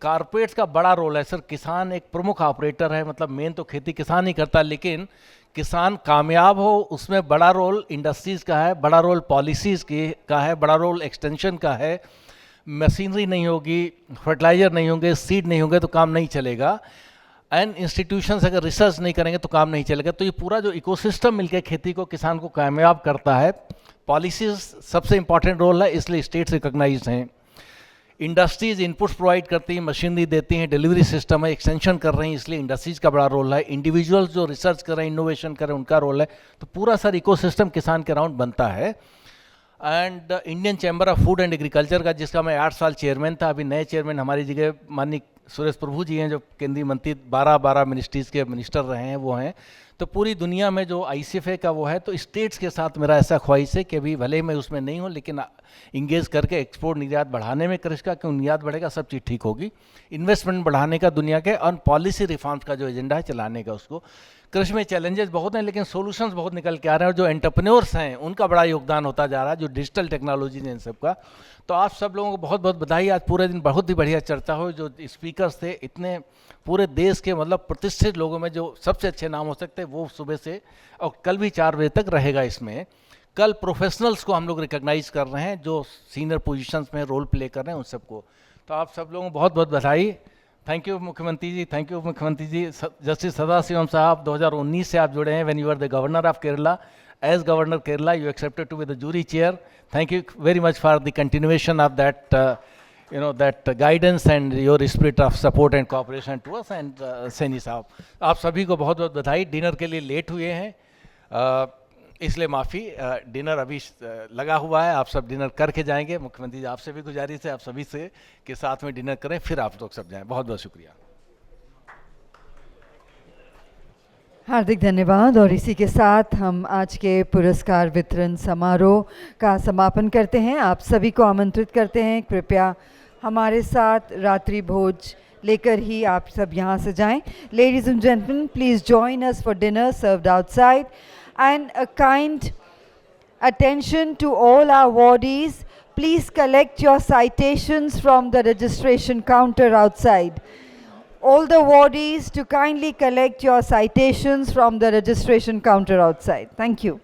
कारपोरेट्स का बड़ा रोल है सर। किसान एक प्रमुख ऑपरेटर है, मतलब मेन तो खेती किसान ही करता है, लेकिन किसान कामयाब हो उसमें बड़ा रोल इंडस्ट्रीज़ का है, बड़ा रोल पॉलिसीज़ का है, बड़ा रोल एक्सटेंशन का है। मशीनरी नहीं होगी, फर्टिलाइज़र नहीं होंगे, सीड नहीं होंगे तो काम नहीं चलेगा। एंड इंस्टीट्यूशंस अगर रिसर्च नहीं करेंगे तो काम नहीं चलेगा। तो ये पूरा जो इकोसिस्टम मिलकर खेती को, किसान को कामयाब करता है। पॉलिसीज़ सबसे इंपॉर्टेंट रोल है, इसलिए स्टेट्स रिकॉग्नाइज्ड हैं। इंडस्ट्रीज़ इनपुट्स प्रोवाइड करती हैं, मशीनरी देती हैं, डिलीवरी सिस्टम है, एक्सटेंशन कर रही हैं, इसलिए इंडस्ट्रीज़ का बड़ा रोल है। इंडिविजुअल्स जो रिसर्च कर रहे हैं, इनोवेशन कर रहे हैं, उनका रोल है। तो पूरा सर इकोसिस्टम किसान के अराउंड बनता है। And Indian chamber of food and agriculture का, जिसका मैं 8 साल चेयरमैन था, अभी नए चेयरमैन हमारी जगह माननीय सुरेश प्रभु जी हैं, जो केंद्रीय मंत्री 12 मिनिस्ट्रीज़ के मिनिस्टर रहे हैं, वो हैं। तो पूरी दुनिया में जो ICFA का वो है, तो स्टेट्स के साथ मेरा ऐसा ख्वाहिश है कि अभी भले मैं उसमें नहीं हूँ, लेकिन इंगेज करके एक्सपोर्ट निर्यात बढ़ाने में कृषि का, क्यों निर्यात बढ़ेगा सब चीज़ ठीक होगी। इन्वेस्टमेंट बढ़ाने का दुनिया के, और पॉलिसी रिफॉर्म्स का जो एजेंडा है चलाने का, उसको। कृषि में चैलेंजेस बहुत हैं, लेकिन सॉल्यूशंस बहुत निकल के आ रहे हैं, और जो एंटरप्रेन्योर्स हैं उनका बड़ा योगदान होता जा रहा है, जो डिजिटल टेक्नोलॉजी ने इन सब का। तो आप सब लोगों को बहुत बहुत बधाई। आज पूरे दिन बहुत ही बढ़िया चर्चा हुई। जो स्पीकर्स थे, इतने पूरे देश के मतलब प्रतिष्ठित लोगों में जो सबसे अच्छे नाम हो सकते हैं, वो सुबह से, और कल भी 4 बजे तक रहेगा इसमें। कल प्रोफेशनल्स को हम लोग रिकॉग्नाइज कर रहे हैं, जो सीनियर पोजीशंस में रोल प्ले कर रहे हैं, उन सबको। तो आप सब लोगों को बहुत बहुत बधाई। थैंक यू मुख्यमंत्री जी, थैंक यू मुख्यमंत्री जी। जस्टिस सदाशिवम साहब, 2019 से आप जुड़े हैं, when you are the governor of Kerala. As governor Kerala you accepted to be the jury chair. Thank you very much for the continuation of that that guidance and your spirit of support and cooperation to us। and Saini साहब, आप सभी को बहुत बहुत बधाई। डिनर के लिए लेट हुए हैं, इसलिए माफ़ी। डिनर अभी लगा हुआ है, आप सब डिनर करके जाएंगे। मुख्यमंत्री जी आपसे भी गुजारिश है, आप सभी से कि साथ में डिनर करें, फिर आप लोग सब जाएं। बहुत बहुत शुक्रिया। हार्दिक धन्यवाद। और इसी के साथ हम आज के पुरस्कार वितरण समारोह का समापन करते हैं। आप सभी को आमंत्रित करते हैं, कृपया हमारे साथ रात्रि भोज लेकर ही आप सब यहाँ से जाएं। Ladies and gentlemen, please join us for dinner served outside, and a kind attention to all our awardees. Please collect your citations from the registration counter outside. all the awardees to kindly collect your citations from the registration counter outside. Thank you.